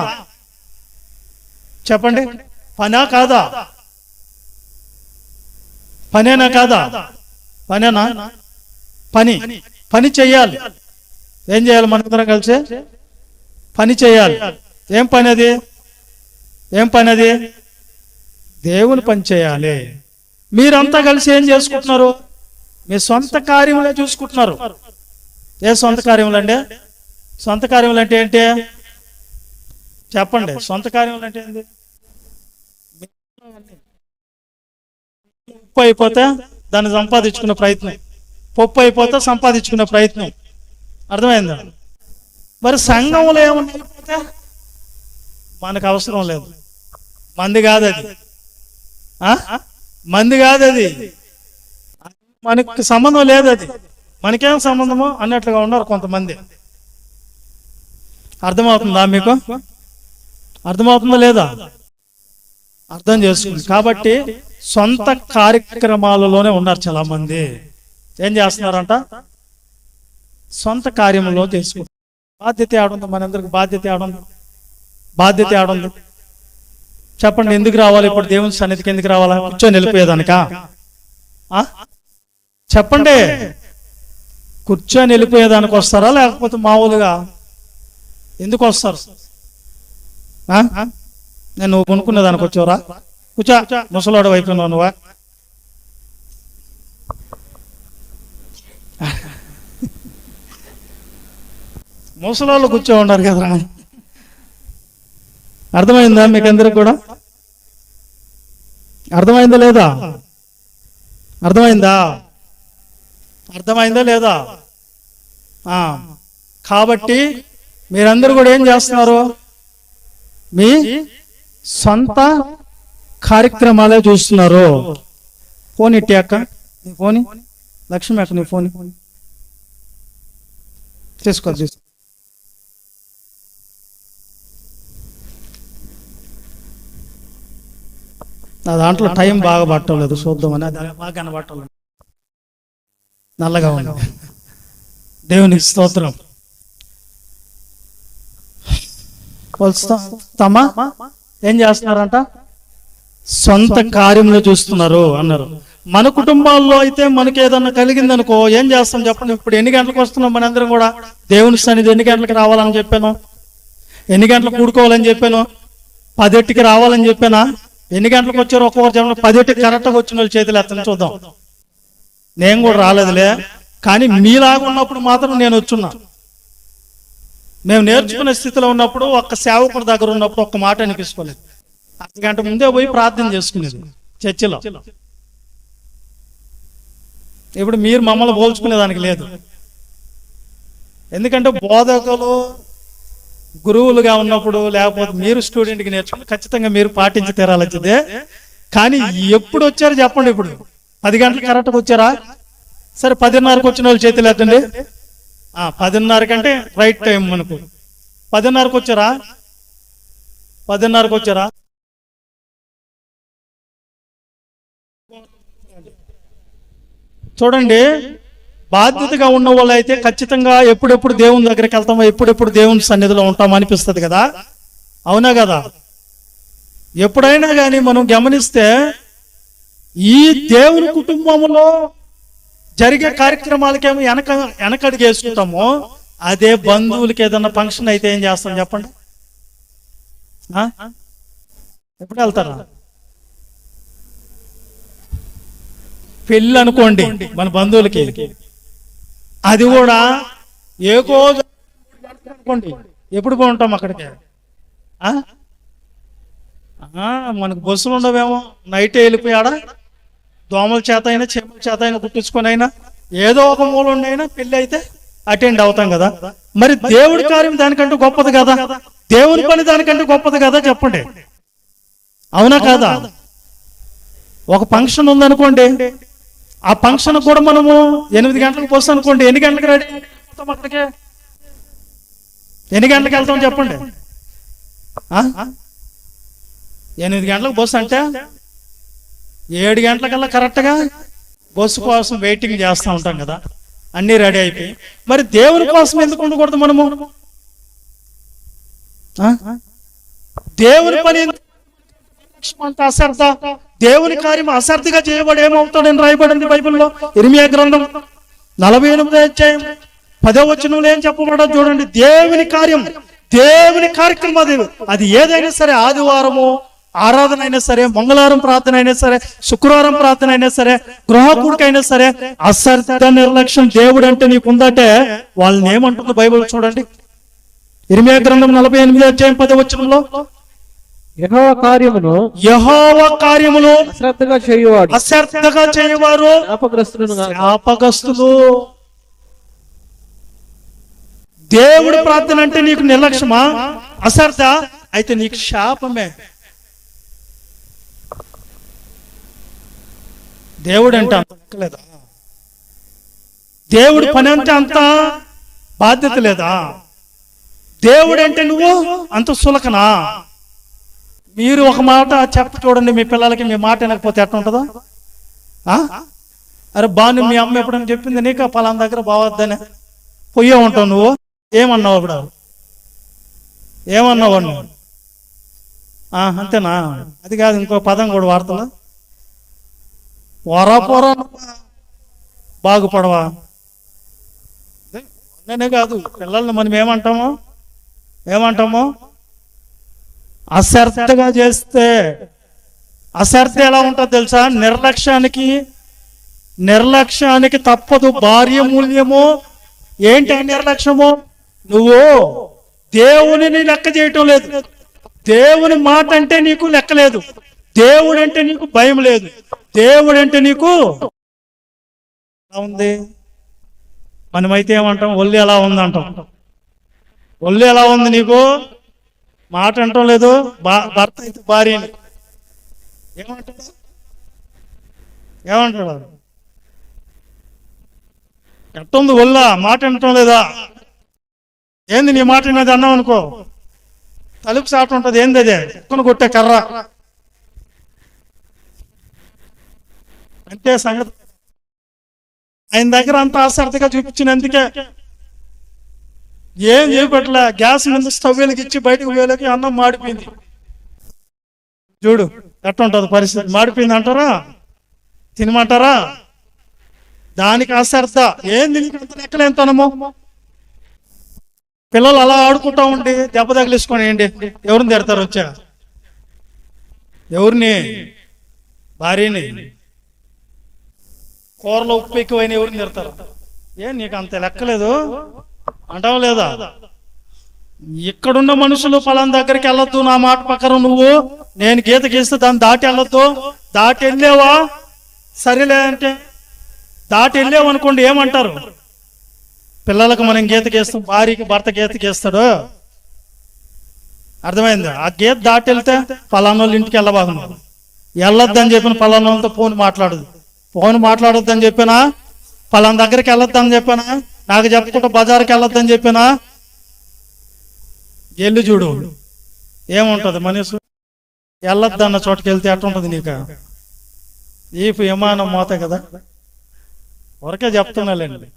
చెప్పండి. పనా కాదా? పనేనా కాదా? పనేనా? పని చెయ్యాలి. ఏం చేయాలి? మనందరం కలిసి పని చేయాలి. ఏం పని అది? దేవుని పని చేయాలి. మీరంతా కలిసి ఏం చేసుకుంటున్నారు? మీ సొంత కార్యములే చూసుకుంటున్నారు. ఏ సొంత కార్యములు అండి? సొంత కార్యములు అంటే ఏంటి చెప్పండి? సొంత కార్యములు అంటే ఏంటి? ఉప్పు అయిపోతే దాన్ని సంపాదించుకునే ప్రయత్నం, పప్పు అయిపోతే సంపాదించుకునే ప్రయత్నం. అర్థమైందా? మరి సంఘంలో ఏమన్నా అయిపోతే మనకు అవసరం లేదు. మంది కాదు అది, మనకి సంబంధం లేదు. అది మనకేం సంబంధమో అన్నట్లుగా ఉన్నారు కొంతమంది. అర్థమవుతుందా మీకు? అర్థమవుతుందా లేదా? అర్థం చేసుకుంది. కాబట్టి సొంత కార్యక్రమాలలోనే ఉన్నారు చాలా మంది. ఏం చేస్తున్నారంట? సొంత కార్యములో చేసుకుంటారు. బాధ్యత ఆడుంది మనందరికి. బాధ్యత ఆడుంది చెప్పండి. ఎందుకు రావాలి ఇప్పుడు దేవుని సన్నిధికి? ఎందుకు రావాలా? కూర్చొని వెళ్ళిపోయేదానికా? చెప్పండి. కూర్చొని వెళ్ళిపోయేదానికి వస్తారా, లేకపోతే మామూలుగా ఎందుకు వస్తారు? నేను కొనుక్కునే దానికి వచ్చావురా? కూర్చో, ముసలాడు అయిపోయినావు నువ్వా? ముసలాళ్ళు కూర్చో ఉన్నారు కదరా. అర్థమైందా మీకు అందరికి కూడా? అర్థమైందా లేదా? అర్థమైందా లేదా? కాబట్టి మీరందరూ కూడా ఏం చేస్తున్నారు? మీ సొంత కార్యక్రమాలే చూస్తున్నారు. ఫోన్ ఇట్టి అక్క, నీ ఫోన్ లక్ష్మి అక్క, నీ ఫోన్ తీసుకో. నా దాంట్లో టైం బాగా పట్టలేదు, చూద్దామని. అది బాగా కనబట్టలేదు, నల్లగా ఉంది. దేవునికి స్తోత్రం. తమ ఏం చేస్తున్నారంట? సొంత కార్యంలో చూస్తున్నారు అన్నారు. మన కుటుంబాల్లో అయితే మనకి ఏదన్నా కలిగిందనుకో ఏం చేస్తాం చెప్పండి? ఇప్పుడు ఎన్ని గంటలకు వస్తున్నాం మనందరం కూడా? దేవుని సన్నిధి ఎన్ని గంటలకు రావాలని చెప్పాను? ఎన్ని గంటలకు కూడుకోవాలని చెప్పాను? 10కి రావాలని చెప్పానా? ఎన్ని గంటలకు వచ్చారు? ఒక్కొక్కరు చెప్పండి. 10కి కరెక్ట్గా వచ్చిన వాళ్ళు చేతులు ఎత్తని చూద్దాం. నేను కూడా రాలేదులే, కానీ మీలాగా ఉన్నప్పుడు మాత్రం నేను వచ్చున్నా. మేము నేర్చుకునే స్థితిలో ఉన్నప్పుడు, ఒక్క సేవకుడి దగ్గర ఉన్నప్పుడు ఒక్క మాట అనిపించుకోలేదు. 10 గంట ముందే పోయి ప్రార్థన చేసుకునేది చర్చిలో. ఇప్పుడు మీరు మమ్మల్ని పోల్చుకునేదానికి లేదు. ఎందుకంటే బోధకులు గురువులుగా ఉన్నప్పుడు, లేకపోతే మీరు స్టూడెంట్కి నేర్చుకుని ఖచ్చితంగా మీరు పాటించి తీరాల్సిందే. కానీ ఎప్పుడు వచ్చారు చెప్పండి? ఇప్పుడు 10 గంటలకు కరెక్ట్గా వచ్చారా? సరే, 10:30కి వచ్చిన వాళ్ళు చేతులు ఎత్తండి. 10:30 కంటే రైట్ టైం మనకు. 10:30కి వచ్చారా? 10:30కి వచ్చారా? చూడండి, బాధ్యతగా ఉన్న వాళ్ళు అయితే ఖచ్చితంగా ఎప్పుడెప్పుడు దేవుని దగ్గరికి వెళ్తామో, ఎప్పుడెప్పుడు దేవుని సన్నిధిలో ఉంటామో అనిపిస్తుంది కదా. అవునా కదా? ఎప్పుడైనా కానీ మనం గమనిస్తే ఈ దేవుని కుటుంబంలో జరిగే కార్యక్రమాలకేమో వెనకడుగు వేసుకుంటామో, అదే బంధువులకి ఏదన్నా ఫంక్షన్ అయితే ఏం చేస్తాం చెప్పండి? ఎప్పుడు వెళ్తారా? పెళ్ళి అనుకోండి మన బంధువులకి, అది కూడా అనుకోండి ఎప్పుడు పోంటాం అక్కడికి? ఆ? మనకు బస్సులు ఉండవేమో, నైట్ వెళ్ళిపోయాడా దోమల చేత అయినా చీమల చేత అయినా కుట్టించుకొని అయినా ఏదో ఒక మూల ఉండైనా పెళ్ళి అయితే అటెండ్ అవుతాం కదా. మరి దేవుడి కార్యం దానికంటే గొప్పది కదా, దేవుని పని దానికంటే గొప్పది కదా, చెప్పండి, అవునా కాదా? ఒక ఫంక్షన్ ఉందనుకోండి, ఆ ఫంక్షన్ కూడా మనము 8 గంటలకు పోస్తాం అనుకోండి, ఎన్ని గంటలకు రెడీ అవుతాం అక్కడికి? ఎన్ని గంటలకు వెళ్తాం చెప్పండి? 8 గంటలకు బస్సు అంటే 7 గంటలకల్లా కరెక్ట్గా బస్సు కోసం వెయిటింగ్ చేస్తూ ఉంటాం కదా, అన్నీ రెడీ అయిపోయి. మరి దేవుని కోసం ఎందుకు ఉండకూడదు మనము? దేవుని పని అశ్రద్ధ, దేవుని కార్యం అశ్రద్ధగా చేయబడి ఏమవుతాడని రాయబడింది బైబిల్లో. ఇర్మియా గ్రంథం 48వ అధ్యాయం 10వ వచనంలో ఏం చెప్పబడదు చూడండి. దేవుని కార్యం, దేవుని కార్యక్రమం అది ఏదైనా సరే, ఆదివారము ఆరాధన అయినా సరే, మంగళవారం ప్రార్థన అయినా సరే, శుక్రవారం ప్రార్థన అయినా సరే, గృహ కూడికైనా సరే, అశ్రద్ధ నిర్లక్ష్యం దేవుడు అంటే నీకుందంటే వాళ్ళని ఏమంటుంది బైబిల్ చూడండి. ఇర్మియా గ్రంథం 48వ అధ్యాయం 10వ వచనంలో, యెహోవా కార్యములు అశ్రద్ధగా చేయవారు శాపగ్రస్తులు. దేవుడు ప్రార్థన అంటే నీకు నిర్లక్ష్యమా, అశ్రద్ధ అయితే నీకు శాపమే. దేవుడు అంటే అంత లేదా? దేవుడి పని అంటే అంత బాధ్యత లేదా? దేవుడు అంటే నువ్వు అంత సులకనా? మీరు ఒక మాట చెప్ప చూడండి మీ పిల్లలకి, మీ మాట వినకపోతే ఎట్లా ఉంటుందో? అరే బాను, మీ అమ్మ ఎప్పుడైనా చెప్పింది నీకు పలానా దగ్గర బావద్దని పొయ్యే ఉంటావు, నువ్వు ఏమన్నావు? అప్పుడు ఏమన్నావు నువ్వు? అంతేనా? అది కాదు, ఇంకో పదం కూడా వార్తలు, పొర బాగుపడవా? నేనే కాదు, పిల్లల్ని మనం ఏమంటాము? అశ్రద్ధగా చేస్తే, అశ్రద్ధ ఎలా ఉంటుందో తెలుసా? నిర్లక్ష్యానికి తప్పదు భార్య మూల్యము. ఏంటి ఆ నిర్లక్ష్యము? నువ్వు దేవునిని లెక్క చేయటం లేదు, దేవుని మాట అంటే నీకు లెక్క లేదు, దేవుడు అంటే నీకు భయం లేదు, దేవుడు అంటే నీకు ఉంది. మనమైతే ఏమంటాం? ఒళ్ళు ఎలా ఉంది అంటాం. ఒళ్ళు ఎలా ఉంది నీకు? మాట అంటాం లేదు. భర్త అయితే భార్యని ఏమంటాడు? ఎట్టుంది ఒళ్ళ? మాట అంటాం లేదా? ఏంది నీ మాట అనేది అన్నాం అనుకో, తలుపు సాట ఉంటుంది. ఏంది అదే? కుక్కను కొట్టే కర్ర అంటే సంగతి. ఆయన దగ్గర అంత అశ్రద్ధగా చూపించినందుకే ఏం చూపెట్టలే. గ్యాస్ మీద స్టవ్ వెలిగించి బయటకు పోయేలోకి అన్నం మాడిపోయింది. చూడు ఎట్లా ఉంటుంది పరిస్థితి. మాడిపోయింది అంటారా? తినమంటారా? దానికి అశ్రద్ధ. ఏంది అంత లెక్కలేంతనము? పిల్లలు అలా ఆడుకుంటా ఉండి దెబ్బ తగిలిసుకొని ఏంటి ఎవరిని తిడతారు? వచ్చా ఎవరిని? భార్యని. కూరలో ఉప్పు ఎక్కువైన ఎవరిని తిడతారు? నీకు అంత లెక్కలేదు అంటావు లేదా? ఇక్కడున్న మనుషులు ఫలానా దగ్గరికి వెళ్ళొద్దు, నా మాట ప్రకారం నువ్వు నేను గీత గీస్తే దాన్ని దాటి వెళ్ళొద్దు. దాటి వెళ్ళావా సరేలే అంటే, దాటి వెళ్ళావు అనుకోండి ఏమంటారు? పిల్లలకు మనం గీత గీస్తాం, భార్యకి భర్త గీత గీస్తాడు. అర్థమైందా? ఆ గీత దాటి వెళ్తే ఫలానా వాళ్ళు ఇంటికి వెళ్ళబాగున్నాడు. వెళ్ళొద్దని చెప్పిన ఫలానా వాళ్ళతో ఫోన్ మాట్లాడొద్దని చెప్పినా, ఫలానా దగ్గరికి వెళ్ళొద్దని చెప్పినా, నాకు చెప్పుకుంటూ బజార్కి వెళ్ళొద్దని చెప్పినా, ఎల్లు చూడు ఏముంటుంది మనిషి. వెళ్ళొద్దన్న చోటుకి వెళ్తే ఎట్లుంటుంది నీకు? ఈ విమానం మోత కదా, వరకే చెప్తున్నాలేండి.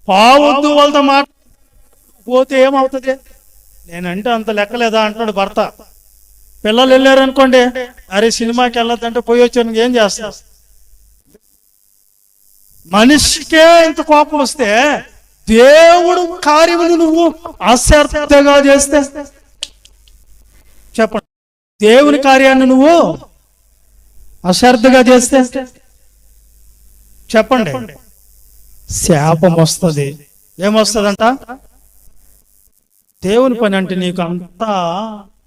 పావద్దు వాళ్ళతో మాట పోతే ఏమవుతుంది? నేనంటే అంత లెక్కలేదా అంటాడు భర్త. పిల్లలు వెళ్ళారనుకోండి, అరే సినిమాకి వెళ్ళొద్దంటే పోయి వచ్చాను, ఏం చేస్తా? మనిషికే ఇంత కోపం వస్తే దేవుడు కార్యములు నువ్వు అశ్రద్ధగా చేస్తే చెప్పండి. దేవుని కార్యాన్ని నువ్వు అశ్రద్ధగా చేస్తే చెప్పండి, శాపం వస్తుంది. ఏమొస్తుందంట? దేవుని పని అంటే నీకు అంత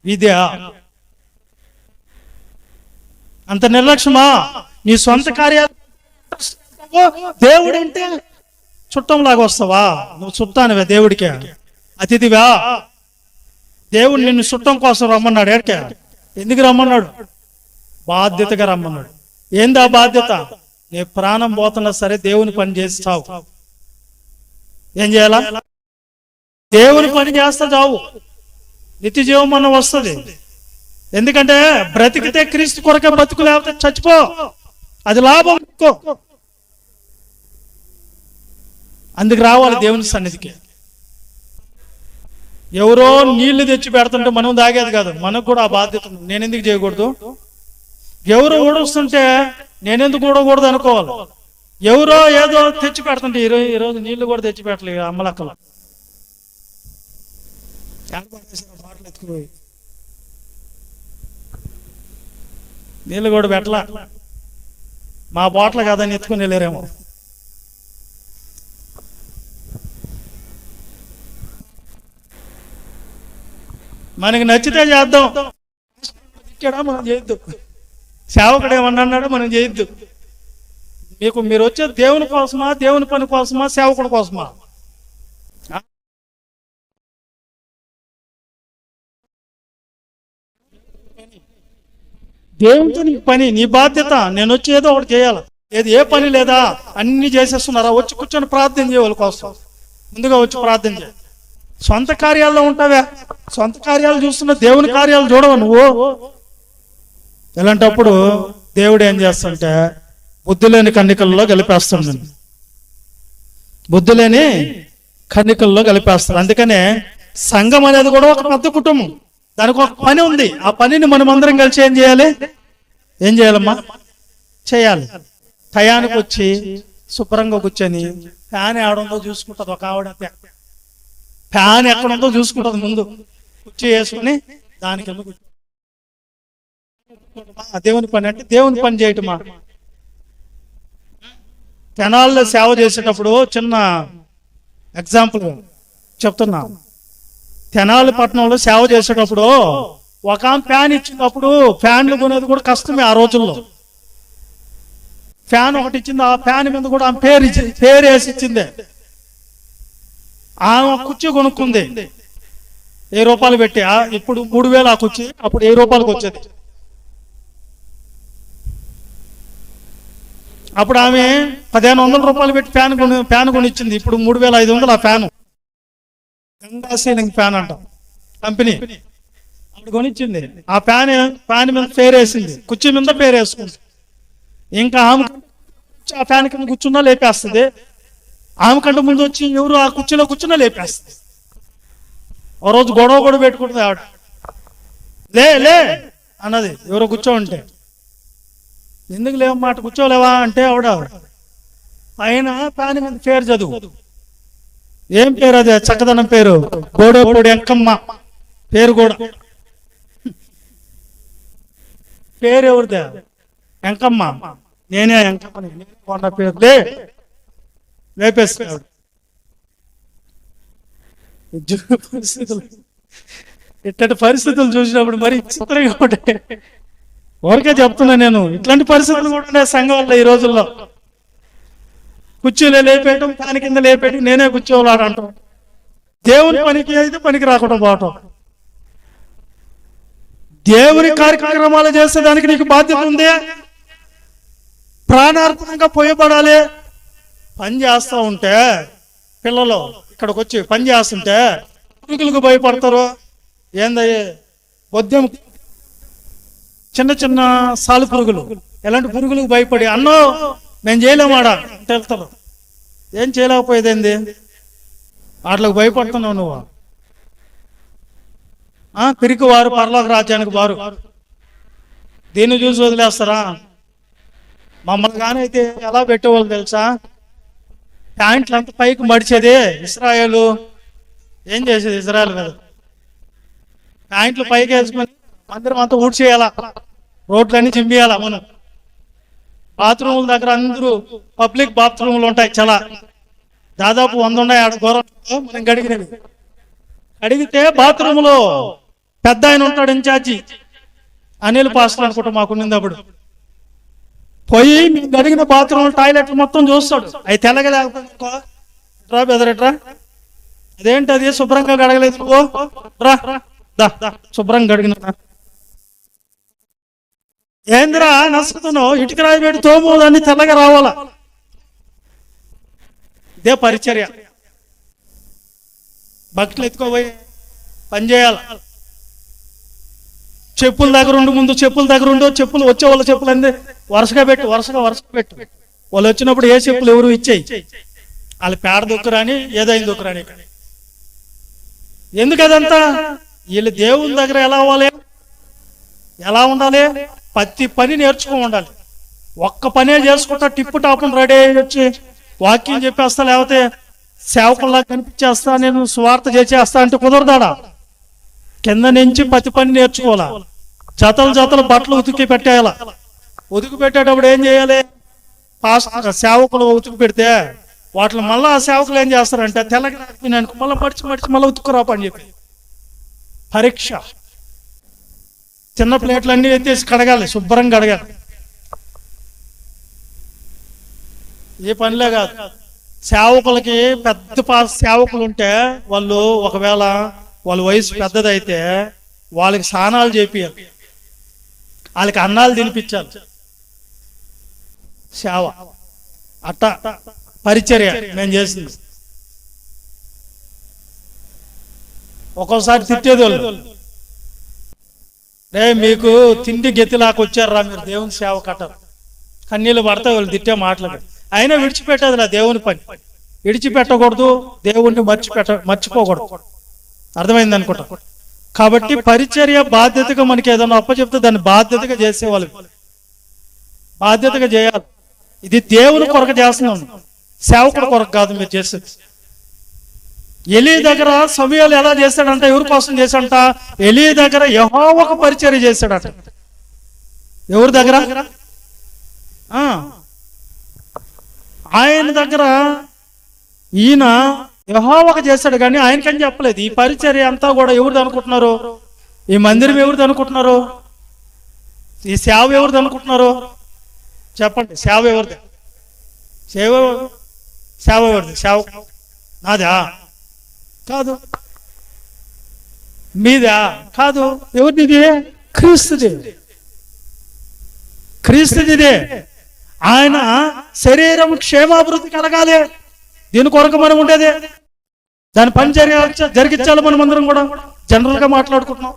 విద్య, అంత నిర్లక్ష్యమా? నీ సొంత కార్యాలు దేవుడు అంటే చుట్టంలాగా వస్తావా? నువ్వు చుట్టానివే దేవుడికే, అతిథివా? దేవుడు నిన్ను చుట్టం కోసం రమ్మన్నాడు. ఎక్కడికే? ఎందుకు రమ్మన్నాడు? బాధ్యతగా రమ్మన్నాడు. ఏంది ఆ బాధ్యత? నీ ప్రాణం పోతున్నా సరే దేవుని పని చేసి చావు. ఏం చేయాలా? దేవుని పని చేస్తా చావు, నిత్య జీవం అన్న వస్తుంది. ఎందుకంటే బ్రతికితే క్రీస్తు కొరకే బతుకు, లేకపోతే చచ్చిపో, అది లాభం. అందుకు రావాలి దేవుని సన్నిధికి. ఎవరో నీళ్లు తెచ్చి పెడుతుంటే మనం తాగేది కాదు, మనకు కూడా ఆ బాధ్యత ఉంది. నేను ఎందుకు చేయకూడదు? ఎవరో ఊడొస్తుంటే నేనెందుకు ఊడకూడదు అనుకోవాలి. ఎవరో ఏదో తెచ్చి పెడుతుంటే ఈరోజు నీళ్లు కూడా తెచ్చి పెట్టలేదు అమ్మలక్కలు. బాటలు ఎత్తుకుపోయి నీళ్ళు కూడా పెట్టలా, మా బాటలు కాదని ఎత్తుకుని వెళ్ళారేమో. మనకి నచ్చితే చేద్దాం, మనం చేయొద్దు. సేవకుడు ఏమన్నాడు, మనం చేయొద్దు. మీరు వచ్చేది దేవుని కోసమా, దేవుని పని కోసమా, సేవకుడి కోసమా? దేవునితో నీ పని, నీ బాధ్యత. నేను వచ్చి ఏదో ఒకటి చేయాలి. ఏ పని లేదా, అన్ని చేసేస్తున్నారా? వచ్చి కూర్చొని ప్రార్థన చేయ వాళ్ళ కోసం. ముందుగా వచ్చి ప్రార్థన చేయ. సొంత కార్యాల్లో ఉంటావే, సొంత కార్యాలు చూస్తున్నా, దేవుని కార్యాలు చూడవు నువ్వు. ఇలాంటప్పుడు దేవుడు ఏం చేస్తుంటే బుద్ధి లేని కన్నికల్లో కలిపేస్తాడు. బుద్ధి లేని కన్నికల్లో కలిపేస్తాడు. అందుకనే సంఘం అనేది కూడా ఒక పెద్ద కుటుంబం, దానికి ఒక పని ఉంది. ఆ పనిని మనం అందరం కలిసి ఏం చేయాలి? ఏం చేయాలమ్మా? చేయాలి. టయానికి వచ్చి శుభ్రంగా కూర్చొని ఫ్యాన్ ఏడుందో చూసుకుంటుంది. ఒక ఆవిడ ఫ్యాన్ ఎక్కడుందో చూసుకుంటుంది. ముందు కుర్చీ వేసుకుని దానికి దేవుని పని అంటే దేవుని పని చేయటమా? తెనాల్లో సేవ చేసేటప్పుడు చిన్న ఎగ్జాంపుల్ చెప్తున్నా. తెనాలి పట్టణంలో సేవ చేసేటప్పుడు ఒక ఆమె ఫ్యాన్ ఇచ్చినప్పుడు, ఫ్యాన్లు కొనేది కూడా కష్టమే ఆ రోజుల్లో. ఫ్యాన్ ఒకటి ఇచ్చింది, ఆ ఫ్యాన్ మీద కూడా ఆమె పేరు వేసి ఇచ్చిందే. ఆమె కుర్చీ కొనుక్కుంది 1000 రూపాయలు పెట్టి. ఇప్పుడు 3000 ఆ కుర్చీ, అప్పుడు 1000 రూపాయలకు వచ్చేది. అప్పుడు ఆమె 1500 రూపాయలు పెట్టి ఫ్యాన్ కొనిచ్చింది. ఇప్పుడు 3500 ఆ ఫ్యాను. గంగా సీలింగ్ ఫ్యాన్ అంట కంపెనీ. అప్పుడు కొనిచ్చింది. ఆ ఫ్యాన్ మీద పేరు వేసింది, కుర్చీ మీద పేరు వేసుకుంది. ఇంకా ఆమె ఆ ఫ్యాన్ కింద కూర్చున్నా లేపేస్తుంది. ఆమె కంటే ముందు వచ్చి ఎవరు ఆ కుర్చీలో కూర్చున్నా లేపేస్తుంది. ఓ రోజు గొడవ కూడా పెట్టుకుంటుంది ఆవిడ. లే అన్నది ఎవరో కూర్చోంటే. ఎందుకు లేవన్నమాట, కూర్చోలేవా అంటే ఆవిడ పైన ఫ్యాన్ మీద పేరు చదువు. ఏం పేరు అది? చక్కదనం పేరు, గోడోపొడి ఎంకమ్మ పేరు కూడా. పేరు ఎవరిదే? ఎంకమ్మ. నేనే ఎంకమ్మని, కొన్న పేరు లేపేస్తాడు. పరిస్థితులు, ఇట్లాంటి పరిస్థితులు చూసినప్పుడు మరి చిత్రంగా ఉంటాయి. ఊరికే చెప్తున్నా నేను, ఇట్లాంటి పరిస్థితులు కూడా ఉన్నాయి సంఘంలో ఈ రోజుల్లో. కుర్చీలో లేపేయటం, దాని కింద లేపేయటం, నేనే కూర్చోవాలని అంటాం. దేవుని పనికి అయితే పనికి రాకుండా పోవటం. దేవుని కార్యక్రమాలు చేసేదానికి నీకు బాధ్యత ఉంది. ప్రాణార్పణంగా పోయబడాలి. పని చేస్తూ ఉంటే పిల్లలు ఇక్కడికి వచ్చి పని చేస్తుంటే పురుగులకు భయపడతారు. ఏందయ్యే బొద్దెం, చిన్న చిన్న సాలు పురుగులు, ఎలాంటి పురుగులకు భయపడి అన్నో మేము చేయలేమాడా అంటే వెళ్తారు. ఏం చేయలేకపోయేదేంది? వాటికి భయపడుతున్నావు నువ్వు. పిరికి వారు పరలోక రాజ్యానికి వారు. దీన్ని చూసి వదిలేస్తారా? మమ్మల్ని కానీ అయితే ఎలా పెట్టేవాళ్ళు తెలుసా? ప్యాంట్లు అంతా పైకి మడిచేది. ఇజ్రాయేలు ఏం చేసేది? ఇజ్రాయేల్ కదా, ప్యాంట్లు పైకి వేసుకొని మందిరం అంతా ఊడ్చేయాలా, రోడ్లన్నీ చింపేయాలా. మనం బాత్రూముల దగ్గర అందరూ పబ్లిక్ బాత్రూములు ఉంటాయి, చాలా దాదాపు 100 ఉన్నాయి ఆడ దూరం. మనం గడిగినవి అడిగితే బాత్రూంలో పెద్ద ఆయన ఉంటాడు ఇన్ఛార్జి, అనిల్ పాస్టర్ అనుకుంటా మాకున్నింది అప్పుడు. పోయి మీకు అడిగిన బాత్రూమ్ టాయిలెట్ మొత్తం చూస్తాడు. అవి తెల్లగా లేకపోతే రా బెదరెట్రా, అదేంటి అది శుభ్రంగా గడగలేదు నువ్వు, రా దా శుభ్రంగా గడిగిన. ఏందిరా నసుకుతున్నావు, ఇటుక రాయి పెట్టి తోము దాన్ని తెల్లగా రావాలా. ఇదే పరిచర్య. భక్తులు ఎత్తుకోబోయి పని చేయాలి. చెప్పుల దగ్గర ఉండు, ముందు చెప్పుల దగ్గర ఉండు, చెప్పులు వచ్చే వాళ్ళ చెప్పులు అంది వరుసగా పెట్టు. వాళ్ళు వచ్చినప్పుడు ఏ చెప్పులు ఎవరు ఇచ్చేయి, వాళ్ళు పేడ దొక్కురాని ఏదైనా దొక్కురాని. ఎందుకు అదంతా? వీళ్ళు దేవుని దగ్గర ఎలా ఉండాలి? ప్రతి పని నేర్చుకో ఉండాలి. ఒక్క పనే చేసుకుంటా టిప్పు టాపును రెడీ అయ్యి వచ్చి వాక్యం చెప్పేస్తా, లేకపోతే సేవకుల్లా కనిపించేస్తా, నేను స్వార్థ చేసేస్తా అంటే కుదరదాడా. కింద నుంచి ప్రతి పని నేర్చుకోవాలా. జతలు బట్టలు ఉతికి పెట్టేయాల. ఉతికి పెట్టేటప్పుడు ఏం చేయాలి? సేవకులు ఉతికి పెడితే వాటిని మళ్ళీ ఆ సేవకులు ఏం చేస్తారంటే తెల్లకి రాకపోయినానికి మళ్ళీ మడిచి మళ్ళీ ఉతుకురాప అని చెప్పి పరీక్ష. చిన్న ప్లేట్లు అన్ని ఎత్తేసి కడగాలి, శుభ్రంగా కడగాలి. ఏ పనిలే కాదు. సేవకులకి పెద్ద సేవకులు ఉంటే వాళ్ళు ఒకవేళ వాళ్ళ వయసు పెద్దదైతే వాళ్ళకి స్నానాలు చేపియాలి, వాళ్ళకి అన్నాలు తినిపించాలి. సేవ అట్ట పరిచర్య నేను చేసింది. ఒక్కోసారి తిట్టేది వాళ్ళు, రే మీకు తిండి గెతిలాగా వచ్చారా మీరు దేవుని సేవ కట్టరు, కన్నీళ్ళు పడతాయి వాళ్ళు తిట్టే మాటలు. అయినా విడిచిపెట్టేది నా దేవుని పని, విడిచిపెట్టకూడదు, దేవుణ్ణి మర్చిపోకూడదు. అర్థమైంది అనుకుంటా. కాబట్టి పరిచర్య బాధ్యతగా మనకి ఏదైనా అప్పచెప్తే దాన్ని బాధ్యతగా చేసేవాళ్ళు, బాధ్యతగా చేయాలి. ఇది దేవుని కొరకు చేస్తున్నాం, సేవకుడు కొరకు కాదు మీరు చేసేది. ఎలీ దగ్గర సమయాలు ఎలా చేశాడంట, ఎవరి కోసం చేశాడంట? ఎలీ దగ్గర యెహోవాకు పరిచర్య చేశాడట. ఎవరి దగ్గర? ఆయన దగ్గర ఈయన యెహోవాకు చేశాడు, కానీ ఆయనకని చెప్పలేదు. ఈ పరిచర్య అంతా కూడా ఎవరిది అనుకుంటున్నారు? ఈ మందిరం ఎవరిది అనుకుంటున్నారు? ఈ సేవ ఎవరిది అనుకుంటున్నారు? చెప్పండి, సేవ ఎవరిది? సేవ ఎవరిది? సేవ నాదా? కాదు. మీదా? కాదు. ఎవరిది? క్రీస్తుదిదే. ఆయన శరీరం క్షేమాభివృద్ధి కలగాలి, దీని కొరకు మనం ఉండేది, దాని పని జరిగించాలి. మనం అందరం కూడా జనరల్ గా మాట్లాడుకుంటున్నాం.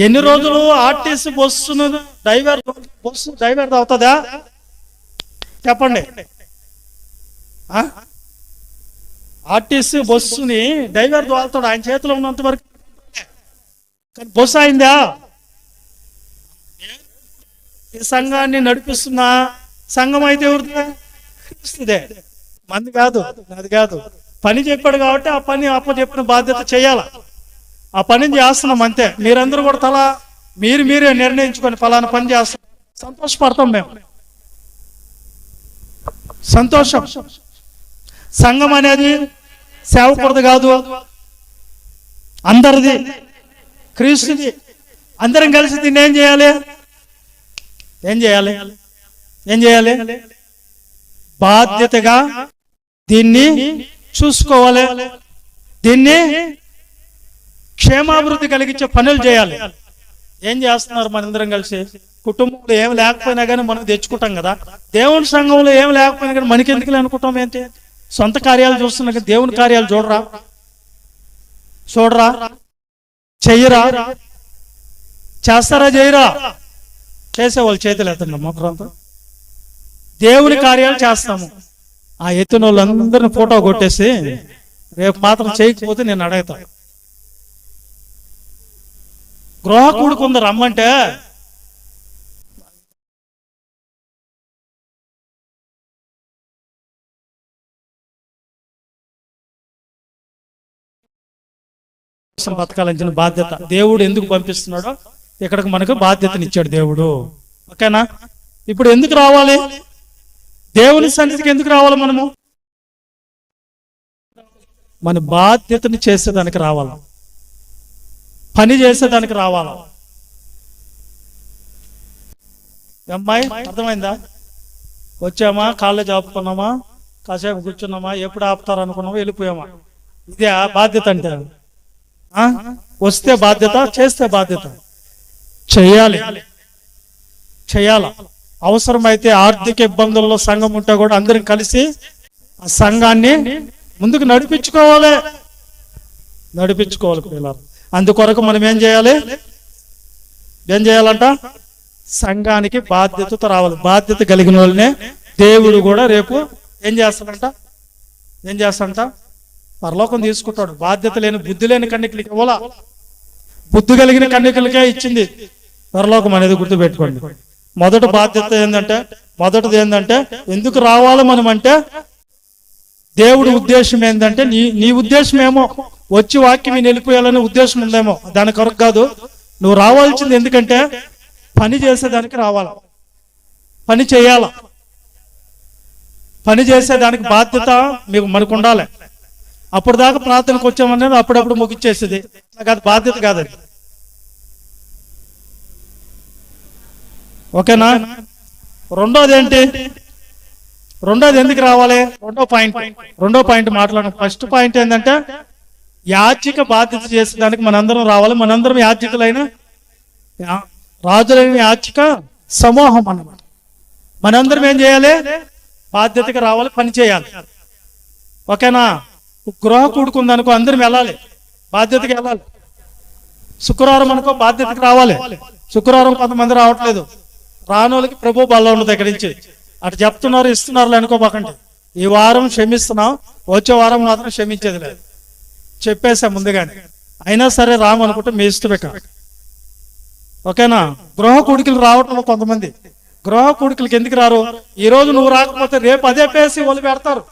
ఎన్ని రోజులు ఆర్టీసీ బస్సును డ్రైవర్ అవుతుందా చెప్పండి? ఆర్టీసీ బస్సుని డ్రైవర్ తోలుతాడు, ఆయన చేతిలో ఉన్నంత వరకు. కానీ బస్సు అయిందా? ఈ సంఘాన్ని నడిపిస్తున్న సంఘం అయితే ఎవరిదే? క్రీస్తుదే. మంది కాదు, అది కాదు. పని చెప్పాడు కాబట్టి ఆ పని అప్పచెప్పిన బాధ్యత చేయాల. ఆ పనిని చేస్తున్నాం అంతే. మీరందరూ కూడా మీరే నిర్ణయించుకొని ఫలానా పని చేస్తాం, సంతోషపడతాం మేము. సంతోషం. సంఘం అనేది సేవకుడిది కాదు, అందరిది, క్రీస్తుది. అందరం కలిసి దీన్ని ఏం చేయాలి? బాధ్యతగా దీన్ని చూసుకోవాలి, దీన్ని క్షేమాభివృద్ధి కలిగించే పనులు చేయాలి. ఏం చేస్తున్నారు మనందరం కలిసి? కుటుంబంలో ఏం లేకపోయినా కానీ మనం తెచ్చుకుంటాం కదా. దేవుని సంఘంలో ఏం లేకపోయినా కానీ మనకి ఎందుకు అనుకుంటాం? ఏంటి సొంత కార్యాలు చూస్తున్నా కానీ దేవుని కార్యాలు చూడరా? చెయ్యరా? చేస్తారా? చేయరా? చేసేవాళ్ళు చేతులు ఎత్తండి మొక్కరంతా. దేవుని కార్యాలు చేస్తాము. ఆ ఎత్తిన వాళ్ళందరిని ఫోటో కొట్టేసి రేపు మాత్రం చేయకపోతే నేను అడుగుతా. గృహ కూడుకుంది రమ్మంటే బతకాలని బాధ్యత దేవుడు ఎందుకు పంపిస్తున్నాడో ఇక్కడికి మనకు బాధ్యతనిచ్చాడు దేవుడు. ఓకేనా? ఇప్పుడు ఎందుకు రావాలి? దేవుని సన్నిధికి ఎందుకు రావాలి మనము? మన బాధ్యతని చేసేదానికి రావాల, పని చేసేదానికి రావాల. అమ్మాయి అర్థమైందా? వచ్చామా, కాళ్ళే ఆపుకున్నామా, కాసేపు కూర్చున్నామా, ఎప్పుడు ఆపుతారు అనుకున్నామా, వెళ్ళిపోయామా? ఇదే బాధ్యత అంటే. వస్తే బాధ్యత, చేస్తే బాధ్యత. చెయ్యాలి, చెయ్యాల. అవసరమైతే ఆర్థిక ఇబ్బందుల్లో సంఘం ఉంటే కూడా అందరం కలిసి ఆ సంఘాన్ని ముందుకు నడిపించుకోవాలి పిల్లలు. అందుకొరకు మనం ఏం చేయాలంట? సంఘానికి బాధ్యతతో రావాలి. బాధ్యత కలిగిన వాళ్ళనే దేవుడు కూడా రేపు ఏం చేస్తాడంట? పరలోకం తీసుకుంటాడు. బాధ్యత లేని, బుద్ధి లేని కన్యకలకి ఇవ్వాలా, బుద్ధి కలిగిన కన్యకలకే ఇచ్చింది పరలోకం అనేది గుర్తుపెట్టుకోండి. మొదటి బాధ్యత మొదటిది ఏంటంటే ఎందుకు రావాలి మనం అంటే, దేవుడి ఉద్దేశం ఏంటంటే, నీ ఉద్దేశం ఏమో వచ్చి వాక్యం వెళ్ళిపోయాలనే ఉద్దేశం ఉందేమో, దాని కొరకు కాదు. నువ్వు రావాల్సింది ఎందుకంటే పని చేసేదానికి రావాల, పని చేయాల. పని చేసేదానికి బాధ్యత మనకు ఉండాలి. అప్పుడు దాకా ప్రార్థనకు వచ్చామనేది అప్పుడప్పుడు ముగిచ్చేసేది, అది బాధ్యత కాదండి. ఓకేనా? రెండోది ఎందుకు రావాలి? రెండో పాయింట్ మాట్లాడడం. ఫస్ట్ పాయింట్ ఏంటంటే యాచిక బాధ్యత చేసేదానికి మనందరం రావాలి. మనందరం యాచికులైన రాజులైన యాచిక సమూహం అన్నమాట. మనందరం ఏం చేయాలి? బాధ్యతగా రావాలి, పని చేయాలి. ఓకేనా? గృహ కూడుకుందనుకో, అందరం వెళ్ళాలి, బాధ్యతగా వెళ్ళాలి. శుక్రవారం అనుకో, బాధ్యతకు రావాలి. శుక్రవారం కొంతమంది రావట్లేదు, రానోళ్ళకి ప్రభు బల్ల ఉండదు. దగ్గర నుంచి అటు చెప్తున్నారు, ఇస్తున్నారు అనుకోబాకండి. ఈ వారం క్షమిస్తున్నాం, వచ్చే వారం మాత్రం క్షమించేది లేదు, చెప్పేసా ముందుగానే. అయినా సరే రామనుకుంటే మీ ఇష్టమే. ఓకేనా? గృహ కూడికలు రావటం కొంతమంది. గృహ కూడికలకి ఎందుకు రారు? ఈ రోజు నువ్వు రాకపోతే రేపు అదే పేసి వాళ్ళు పెడతారు.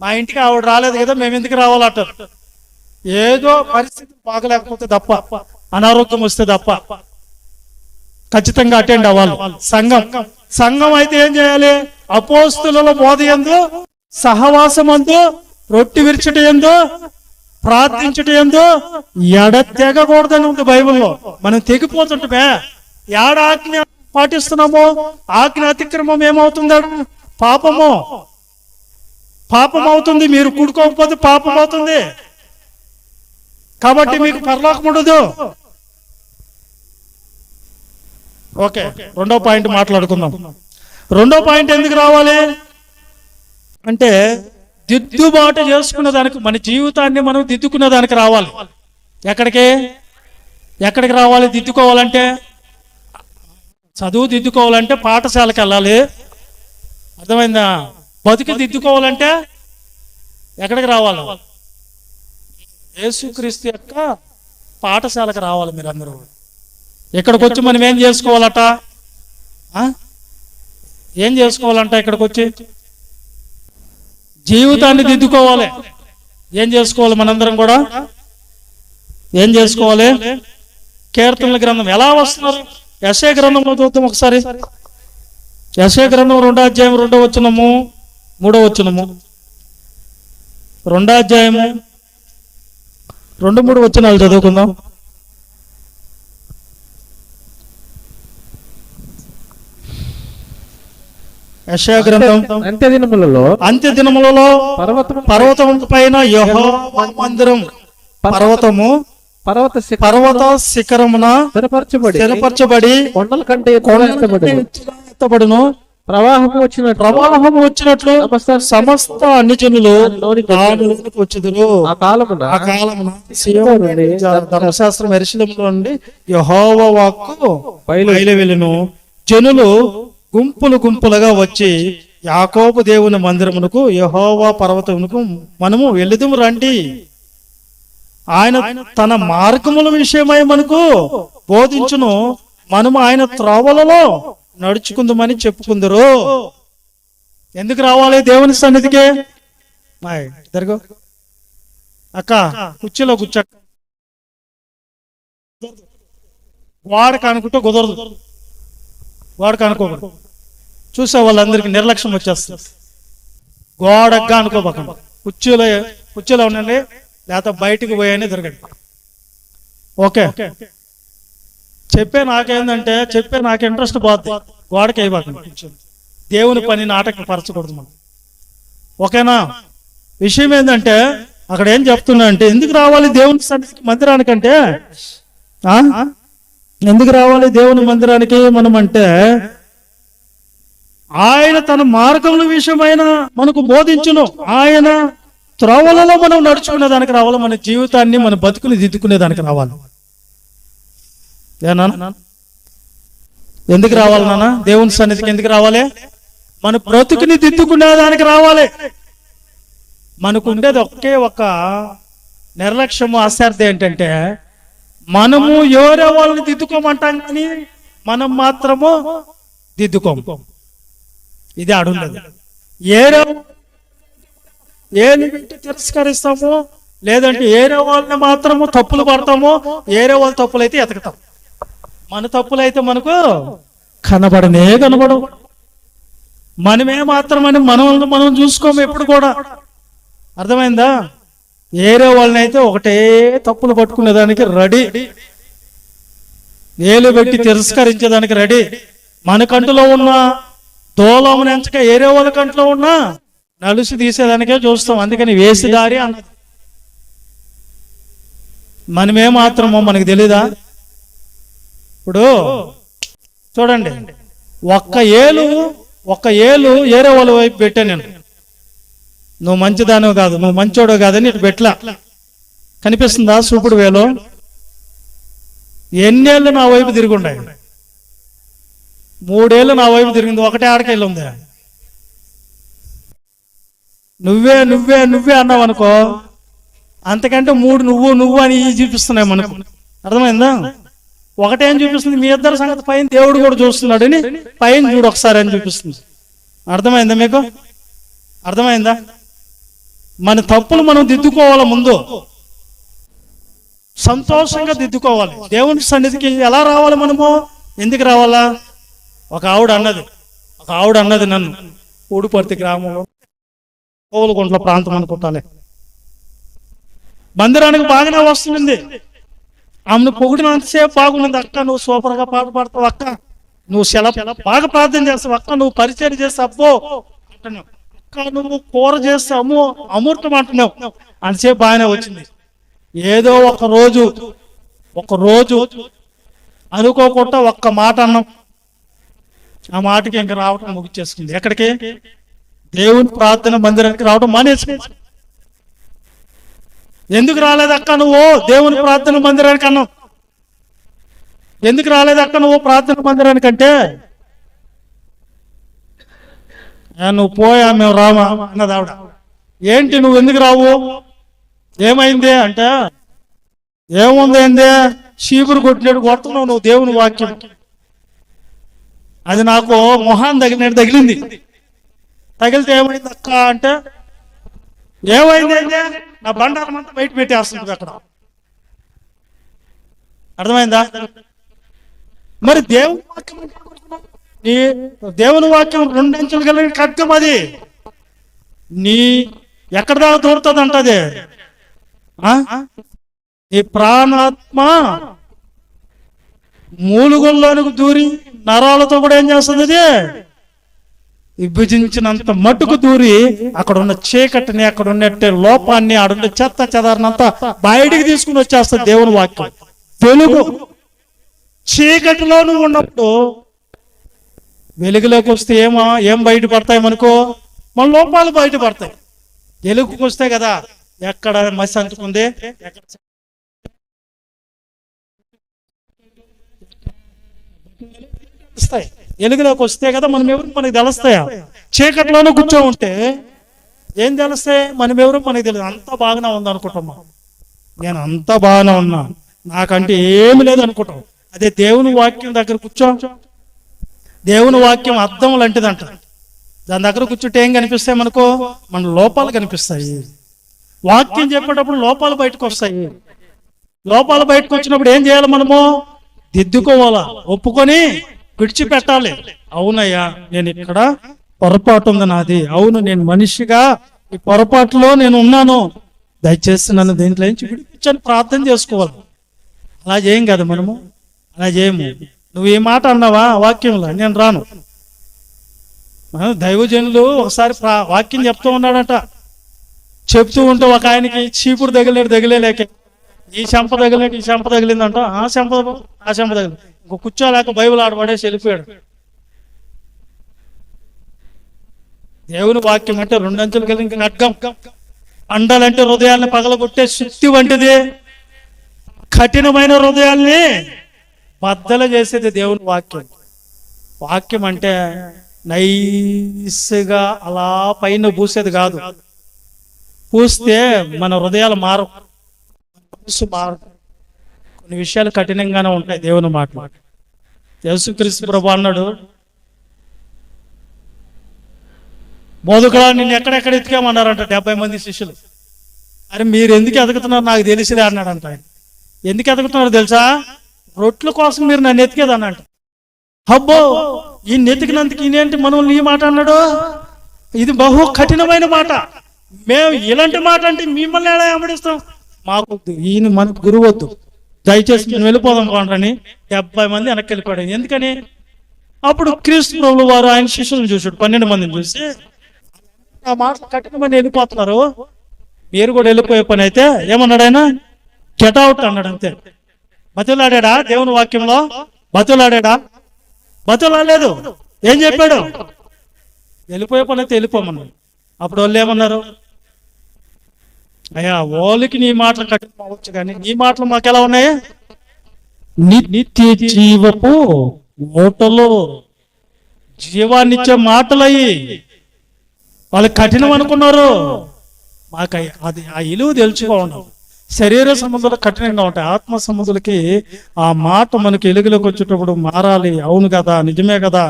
మా ఇంటికి ఆవిడ రాలేదు కదా, మేము ఎందుకు రావాలంటారు. ఏదో పరిస్థితి బాగలేకపోతే తప్ప, అనారోగ్యం వస్తే తప్ప ఖచ్చితంగా అటెండ్ అవ్వాలి. సంఘం అయితే ఏం చేయాలి? అపోస్తుల బోధ యందు, సహవాసమందు, రొట్టె విరుచుట యందు, ప్రార్థించుట యందు ఎడతెగకూడదని ఉంది బైబిల్లో. మనం తెగిపోతుంటే ఏడ ఆజ్ఞ పాటిస్తున్నామో, ఆజ్ఞ అతిక్రమం ఏమవుతుంది? పాపం అవుతుంది. మీరు కూడుకోకపోతే పాపం అవుతుంది. కాబట్టి మీకు పరలోకం ఉండదు. ఓకే, రెండో పాయింట్ మాట్లాడుకుందాం. రెండో పాయింట్ ఎందుకు రావాలి అంటే, దిద్దుబాటు చేసుకున్న దానికి, మన జీవితాన్ని మనం దిద్దుకున్న దానికి రావాలి. ఎక్కడికి రావాలి? దిద్దుకోవాలంటే, చదువు దిద్దుకోవాలంటే పాఠశాలకు వెళ్ళాలి. అర్థమైందా? బతుకు దిద్దుకోవాలంటే ఎక్కడికి రావాలి? యేసుక్రీస్తు యొక్క పాఠశాలకు రావాలి. మీరందరూ ఇక్కడికి వచ్చి మనం ఏం చేసుకోవాలంట? ఇక్కడికి వచ్చి జీవితాన్ని దిద్దుకోవాలి. ఏం చేసుకోవాలి? మనందరం కూడా ఏం చేసుకోవాలి? కీర్తనల గ్రంథం ఎలా వస్తున్నారు? యెషయా గ్రంథంలో చూద్దాం ఒకసారి. యెషయా గ్రంథం 2వ అధ్యాయం 2వ వచనము 3వ వచనము. 2వ అధ్యాయము 2-3 వచనాలు చదువుకుందాం. యెషయా గ్రంథం అంత్య దినములలో పర్వతం పైన యెహోవా మందిరం, పర్వత శిఖరమున స్థిరపరచబడి కొండల కంటే ఎత్తబడును. ప్రవాహము వచ్చినట్లు సమస్త అన్ని జనులు వచ్చుదురు. ఆ కాలమున సీయోను ధర్మశాస్త్రం యెరూషలేములో నుండి యెహోవా వాక్కు బయలువెళ్ళును. జనులు గుంపులుగా వచ్చి యాకోబు దేవుని మందిరమునకు, యెహోవా పర్వతమునకు మనము వెళుదుము రండి. ఆయన తన మార్గముల విషయమై మనకు బోధించును. మనము ఆయన త్రోవలలో నడుచుకుందామని చెప్పుకుందరు. ఎందుకు రావాలి దేవుని సన్నిధికి? జరుగు అక్క, కుర్చీలో కూర్చో. వాడికి అనుకుంటే కుదరదు, వాడికి అనుకోకూడదు. చూసే వాళ్ళందరికీ నిర్లక్ష్యం వచ్చేస్తుంది. గోడగ్గా అనుకోబోకండి. కుర్చీలో కుర్చీలో ఉండండి, లేకపోతే బయటికి పోయానే తిరగండి. ఓకే, చెప్పే నాకు ఇంట్రెస్ట్ పోద్ది, గోడకి అయిపోతుంది. దేవుని పని నాటకం పరచకూడదు మనం. ఓకేనా? విషయం ఏంటంటే అక్కడ ఏం చెప్తున్నా అంటే, ఎందుకు రావాలి దేవుని సన్నిధికి మందిరానికంటే, ఎందుకు రావాలి దేవుని మందిరానికి మనం అంటే, ఆయన తన మార్గముల విషయమైన మనకు బోధించును, ఆయన త్రోవలలో మనం నడుచుకునే దానికి రావాలి, మన జీవితాన్ని మన బతుకుని దిద్దుకునే దానికి రావాలి. ఏనా? ఎందుకు రావాలి నాన్న దేవుని సన్నిధికి? ఎందుకు రావాలి? మన బ్రతుకుని దిద్దుకునే దానికి రావాలి. మనకు ఉండేది ఒకే ఒక నిర్లక్ష్యము, అశ్రద్ధ ఏంటంటే, మనము ఎవరో వాళ్ళని దిద్దుకోమంటాం కానీ మనం మాత్రము దిద్దుకోము. ఇది ఆడుండదు. ఏని పెట్టి తిరస్కరిస్తాము, లేదంటే ఏరే వాళ్ళని మాత్రము తప్పులు పడతాము, ఏరే వాళ్ళ తప్పులు అయితే ఎతకతాం. మన తప్పులు అయితే మనకు కనబడవు. మనమే మాత్రమని మనం చూసుకోము ఎప్పుడు కూడా. అర్థమైందా? ఏరే వాళ్ళని అయితే ఒకటే తప్పులు పట్టుకునేదానికి రెడీ, ఏలు పెట్టి తిరస్కరించేదానికి రెడీ. మన కంటిలో ఉన్న దోలము నెంచక ఏరే వాళ్ళ కంటిలో ఉన్న నలుసు తీసేదానికే చూస్తాం. అందుకని వేసిదారి అన్నది. మనమే మాత్రమో మనకు తెలీదా? ఇప్పుడు చూడండి, ఒక్క ఏలు ఏరే వాళ్ళ వైపు పెట్టా నేను. నువ్వు మంచిదానో కాదు, నువ్వు మంచోడో కాదని ఇటు పెట్లా. కనిపిస్తుందా చూపుడు వేలు? ఎన్నేళ్ళు నా వైపు తిరుగుండాయి? 3 ఏళ్ళు నా వైపు తిరిగింది, ఒకటే ఆడకెళ్ళి ఉంది. నువ్వే అన్నావు అనుకో, అంతకంటే 3 నువ్వు అని చూపిస్తున్నాయి మనకు. అర్థమైందా? ఒకటేం చూపిస్తుంది, మీ ఇద్దరు సంగతి పైన దేవుడు కూడా చూస్తున్నాడు అని పైన చూడు ఒకసారి అని చూపిస్తుంది. అర్థమైందా మీకు? అర్థమైందా? మన తప్పులు మనం దిద్దుకోవాలి. ముందు సంతోషంగా దిద్దుకోవాలి. దేవుని సన్నిధికి ఎలా రావాలి మనము? ఎందుకు రావాలా? ఒక ఆవిడ అన్నది నన్ను, ఊడిపర్తి గ్రామంలో కోవులగుంట్ల ప్రాంతం అనుకుంటాలే, మందిరానికి బాగానే వస్తుంది. ఆమెను పొగిడినంతసేపు బాగుంది. అక్క నువ్వు సూపర్గా పాట పాడతావు, అక్క నువ్వు బాగా ప్రార్థన చేస్తావు, అక్క నువ్వు పరిచయం చేస్తావు, అబ్బో అంటున్నావు, అక్క నువ్వు కూర చేస్తే అమృతం అంటున్నావు. అంతసేపు బాగానే వచ్చింది. ఏదో ఒక రోజు అనుకోకుండా ఒక్క మాట అన్నాం. ఆ మాటకి ఇంకా రావటం ముగిచేసుకుంది. ఎక్కడికి? దేవుని ప్రార్థన మందిరానికి రావడం మానేసి. ఎందుకు రాలేదక్క నువ్వు దేవుని ప్రార్థన మందిరానికి అన్నావు? ఎందుకు రాలేదక్క నువ్వు ప్రార్థన మందిరానికి అంటే, నువ్వు పోయా మేము రామా అన్నది ఆవిడ. ఏంటి నువ్వు ఎందుకు రావు? ఏమైంది అంటే, ఏముంది చీపురు కొట్టినట్టు కొడుతున్నావు నువ్వు దేవుని వాక్యం. అది నాకు మొహాన్ని తగిలింది. తగిలితే ఏమైంది అక్క అంటే, ఏమైంది అంటే నా బండారం అంతా బయట పెట్టేస్తుంది అక్కడ. అర్థమైందా? మరి దేవుని వాక్యం 2 అంచెలు కలిగిన ఖడ్గం అది. నీ ఎక్కడ దాకా దూరుతుంది అంటది. నీ ప్రాణాత్మ మూలుగుల్లోనికి దూరి నరాలతో కూడా ఏం చేస్తుంది? అది విభజించినంత మట్టుకు దూరి అక్కడ ఉన్న చీకటిని, అక్కడ ఉన్నట్టే లోపాన్ని, ఆడుండే చెత్త చెదారనంతా బయటికి తీసుకుని వచ్చేస్తుంది దేవుని వాక్యం. వెలుగు చీకటిలో నువ్వు ఉన్నప్పుడు వెలుగులోకి వస్తే ఏం బయటపడతాయి మనకు? మన లోపాలు బయటపడతాయి. వెలుగుకి వస్తే కదా ఎక్కడ మసి అంటుకుంది, వెలుగులోకి వస్తే కదా మనం ఎవరు మనకి తెలుస్తాయా? చీకట్లోనే కూర్చో ఉంటే ఏం తెలుస్తాయి? మనం ఎవరు మనకి తెలియదు. అంతా బాగానే ఉంది అనుకుంటాం. నేను అంతా బాగానే ఉన్నా, నాకంటే ఏమి లేదు అనుకుంటాం. అదే దేవుని వాక్యం దగ్గర కూర్చో, దేవుని వాక్యం అద్దం లాంటిదంట. దాని దగ్గర కూర్చుంటే ఏం కనిపిస్తాయి మనకు? మన లోపాలు కనిపిస్తాయి. వాక్యం చెప్పేటప్పుడు లోపాలు బయటకు వస్తాయి. లోపాలు బయటకు వచ్చినప్పుడు ఏం చేయాలి? మనము దిద్దుకోవాలా, ఒప్పుకొని విడిచిపెట్టాలి. అవునయ్యా, నేను ఇక్కడ పొరపాటు ఉంది నాది. అవును, నేను మనిషిగా ఈ పొరపాటులో నేను ఉన్నాను. దయచేసి నన్ను దీంట్లో నుంచి విడిపించని ప్రార్థన చేసుకోవాలి. అలా చేయం కదా మనము, అలా చేయము. నువ్వు ఈ మాట అన్నావా వాక్యంలో, నేను రాను. దైవజనులు ఒకసారి వాక్యం చెప్తూ ఉన్నాడంట. చెప్తూ ఉంటే ఒక ఆయనకి చీపుడు తగిలేలేక ఈ చెంప తగిలేక ఈ చెంప తగిలిందంట. ఆ చెంప తగిలి ఇంకో కూర్చోలేక బైబిల్ ఆడబడేసి వెళ్ళిపోయాడు. దేవుని వాక్యం అంటే రెండంచెలు కలిగి ఖడ్గం, అండాలంటే హృదయాల్ని పగలగొట్టే శక్తి వంటిది. కఠినమైన హృదయాల్ని బద్దలు చేసేది దేవుని వాక్యం. వాక్యం అంటే నైస్గా అలా పైన పూసేది కాదు. పూస్తే మన హృదయాలు మారు, మనసు మారు. కొన్ని విషయాలు కఠినంగానే ఉంటాయి దేవుని మాట. యేసుక్రీస్తు ప్రభువు అన్నాడు, బోధకుడా నిన్ను ఎక్కడెక్కడ ఎత్తుకామన్నారంట 70 మంది శిష్యులు. అరే మీరు ఎందుకు ఎదుగుతున్నారు నాకు తెలిసిదే అన్నాడంట ఆయన. ఎందుకు ఎదుగుతున్నారు తెలుసా? రొట్ల కోసం మీరు నన్ను ఎతికేది అన్నట్ట. అబ్బో ఈ నెతికినందుకు ఈయనేంటి మనం ఈ మాట అన్నాడు? ఇది బహు కఠినమైన మాట. మేము ఇలాంటి మాట అంటే మిమ్మల్ని ఎలా వెంబడిస్తాం? మాకొద్దు, ఈయన మనకు గురువు వద్దు, దయచేసి మేము వెళ్ళిపోదాం కొండని 70 మంది వెనక్కి వెళ్ళిపోయాడు. ఎందుకని? అప్పుడు క్రీస్తు ప్రభువు వారు ఆయన శిష్యులను చూసాడు, 12 మందిని చూసి, ఆ మాటలు కఠినమని వెళ్ళిపోతున్నారు, మీరు కూడా వెళ్ళిపోయే పని అయితే ఏమన్నాడు ఆయన? గెట్ అవుట్ అన్నాడు. అంతే. బతులాడా దేవుని వాక్యంలో? బతులాడలేదు. ఏం చెప్పాడు? వెళ్ళిపోయే పని అయితే వెళ్ళిపోమన్నాడు. అప్పుడు వాళ్ళు ఏమన్నారు? అయ్యా వాళ్ళకి నీ మాటలు కఠినం అవ్వచ్చు, కానీ నీ మాటలు మాకు ఎలా ఉన్నాయి? నిత్య జీవపు ఓటలు, జీవాన్నిచ్చే మాటలయ్యి. వాళ్ళు కఠినం అనుకున్నారు. మాకు అది ఆ ఇలువ తెలుసుకోవాలి. శరీర సంబంధాలు కఠినంగా ఉంటాయి, ఆత్మ సంబంధులకి ఆ మాట మనకి ఎలుగులోకి వచ్చేటప్పుడు మారాలి. అవును కదా, నిజమే కదా,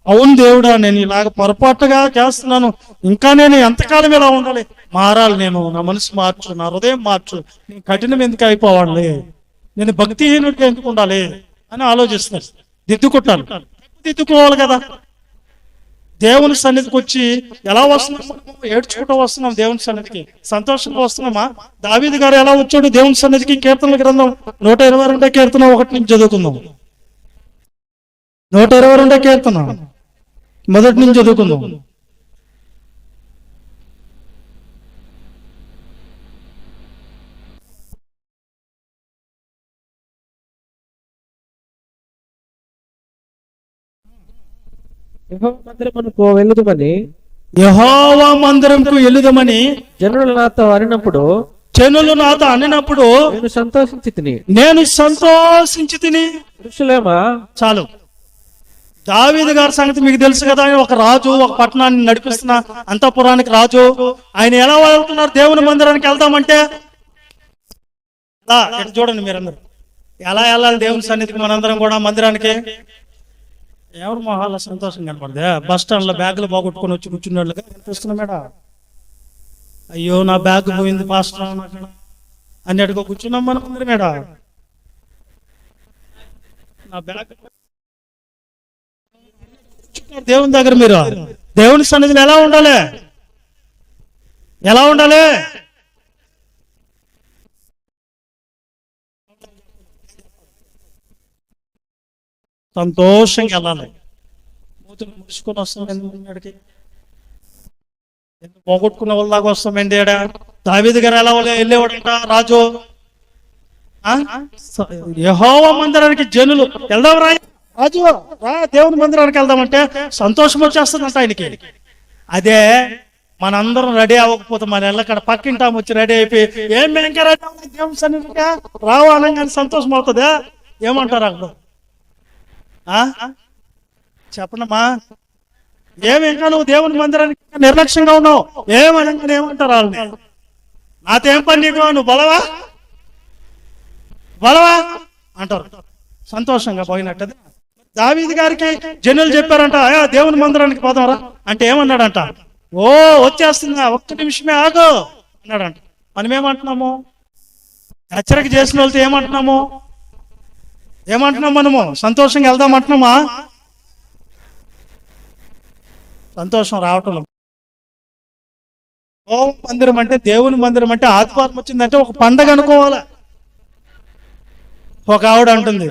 అవును దేవుడా నేను ఇలాగ పొరపాటుగా చేస్తున్నాను, ఇంకా నేను ఎంతకాలం ఇలా ఉండాలి, మారాలి, నేను నా మనసు మార్చు, నా హృదయం మార్చు, నేను కఠినం ఎందుకు అయిపోవాలి, నేను భక్తిహీనుడిగా ఎందుకు ఉండాలి అని ఆలోచిస్తారు. దిద్దుకోవాలి కదా. దేవుని సన్నిధికి వచ్చి ఎలా వస్తున్నాం? ఏడ్చుకుంటూ వస్తున్నాం దేవుని సన్నిధికి, సంతోషంగా వస్తున్నామా? దావీదు గారు ఎలా వచ్చాడు దేవుని సన్నిధికి? కీర్తనల గ్రంథం 122 కీర్తన 1 నుంచి చదువుకుందాం. 122 కీర్తన 1 నుంచి చదువుకుందాం. యెహోవా మందిరమునకు వెళ్ళుదుమని, యెహోవా మందిరంకు వెళ్ళుదమని జనులు నాతో అనినప్పుడు నేను సంతోషించి తిని. యెరూషలేమా, చాలు. దావీదు గారి సంగతి మీకు తెలుసు కదా. ఆయన ఒక రాజు, ఒక పట్టణాన్ని నడిపిస్తున్న అంతఃపురానికి రాజు. ఆయన ఎలా వెళ్తున్నారు దేవుని మందిరానికి వెళ్దామంటే? చూడండి మీరందరూ, ఎలా వెళ్ళాలి దేవుని సన్నిధికి? మనందరం కూడా మందిరానికి ఎవరు మొహాల సంతోషం కనపడదే? బస్ స్టాండ్ లో బ్యాగులు బాగొట్టుకొని వచ్చి కూర్చున్నట్లుగా కనిపిస్తున్నా మేడం. అయ్యో నా బ్యాగ్ పోయింది పాస్టర్ అక్కడ అన్నట్టుగా కూర్చున్నాం మనం అందరం మేడం. నా బ్యాగ్ దేవుని దగ్గర, మీరు దేవుని సన్నిధిలో ఎలా ఉండాలి? సంతోషంగా వెళ్ళాలి. మూతులు ముడుచుకొని వస్తాం ఎందుకు? పోగొట్టుకున్న వాళ్ళలాగా వస్తామండి. దావీదు గారు ఎలా వెళ్ళేవాడంట రాజు? యెహోవా మందిరానికి జనులు వెళ్దాం రా రాజు, రా దేవుని మందిరానికి వెళ్దామంటే సంతోషం వచ్చేస్తుందంట ఆయనకి. అదే మనందరం రెడీ అవ్వకపోతే మన ఎల్లక్కడ పక్కింటాము వచ్చి రెడీ అయిపోయి ఏం ఇంకా రెడీ అవ్వాలి దేవుని సన్నిధిగా రావాలని సంతోషం అవుతుందా? ఏమంటారు అక్కడ? చెప్పనమ్మా. ఏమి ఇంకా నువ్వు దేవుని మందిరానికి నిర్లక్ష్యంగా ఉన్నావు ఏమనగానే ఏమంటారు వాళ్ళని? నాతేం పని నీకు, నువ్వు బలవా అంటారు. సంతోషంగా పోయినట్టది. దావీదు గారికి జనులు చెప్పారంట, దేవుని మందిరానికి పోదాంరా అంటే ఏమన్నాడంట? ఓ వచ్చేస్తుందా, ఒక్క నిమిషమే ఆగు అన్నాడంట. మనం ఏమంటున్నాము? హెచ్చరిక చేసిన వాళ్ళతో ఏమంటున్నాం మనము? సంతోషంగా వెళ్దాం అంటున్నామా? సంతోషం రావటం హోమ మందిరం అంటే, దేవుని మందిరం అంటే ఆదివారం వచ్చిందంటే ఒక పండగ అనుకోవాలి. ఒక ఆవిడ అంటుంది,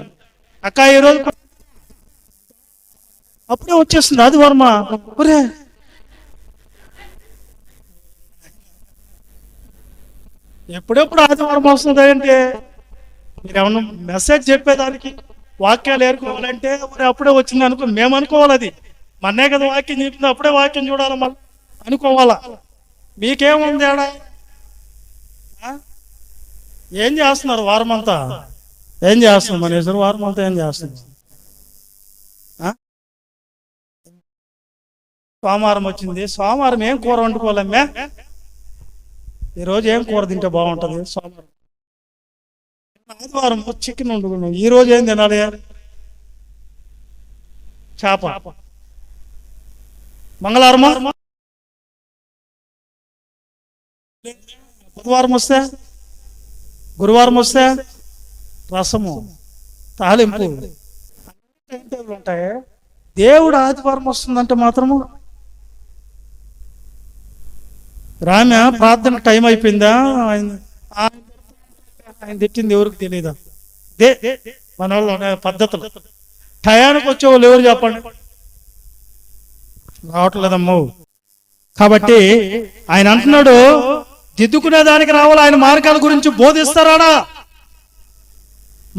అక్క ఈరోజు అప్పుడే వచ్చేస్తుంది ఆదివారమా? ఒరే ఎప్పుడెప్పుడు ఆదివారం వస్తుంది అంటే, మీరు ఏమన్నా మెసేజ్ చెప్పేదానికి వాక్యాలు ఏరుకోవాలంటే మరి అప్పుడే వచ్చింది అనుకో, మేము అనుకోవాలి. అది మన్నే కదా వాక్యం చెప్పింది, అప్పుడే వాక్యం చూడాలి మనం అనుకోవాలా. మీకేముంది ఆడ? ఏం చేస్తున్నారు వారం అంతా? ఏం చేస్తున్నాం మనీశ్వరు? వారం అంతా ఏం చేస్తున్నాం? సోమవారం వచ్చింది, సోమవారం ఏం కూర వండుకోవాలమ్మే? ఈరోజు ఏం కూర తింటే బాగుంటుంది? సోమవారం ఆదివారం చికెన్ వండుకున్నాం, ఈరోజు ఏం తినాలి? చేప. మంగళవారం బుధవారం వస్తే, గురువారం వస్తే రసము, తాలింపు ఉంటాయి. దేవుడు ఆదివారం వస్తుందంటే మాత్రము రామ్య ప్రార్థన టైం అయిపోయిందా? ఆయన తిట్టింది ఎవరికి తెలియదా? మన వాళ్ళు పద్ధతులు. టయానికి వచ్చే వాళ్ళు ఎవరు చెప్పండి? రావట్లేదమ్మో. కాబట్టి ఆయన అంటున్నాడు, దిద్దుకునే దానికి రావాలి. ఆయన మార్గాల గురించి బోధిస్తారాడా?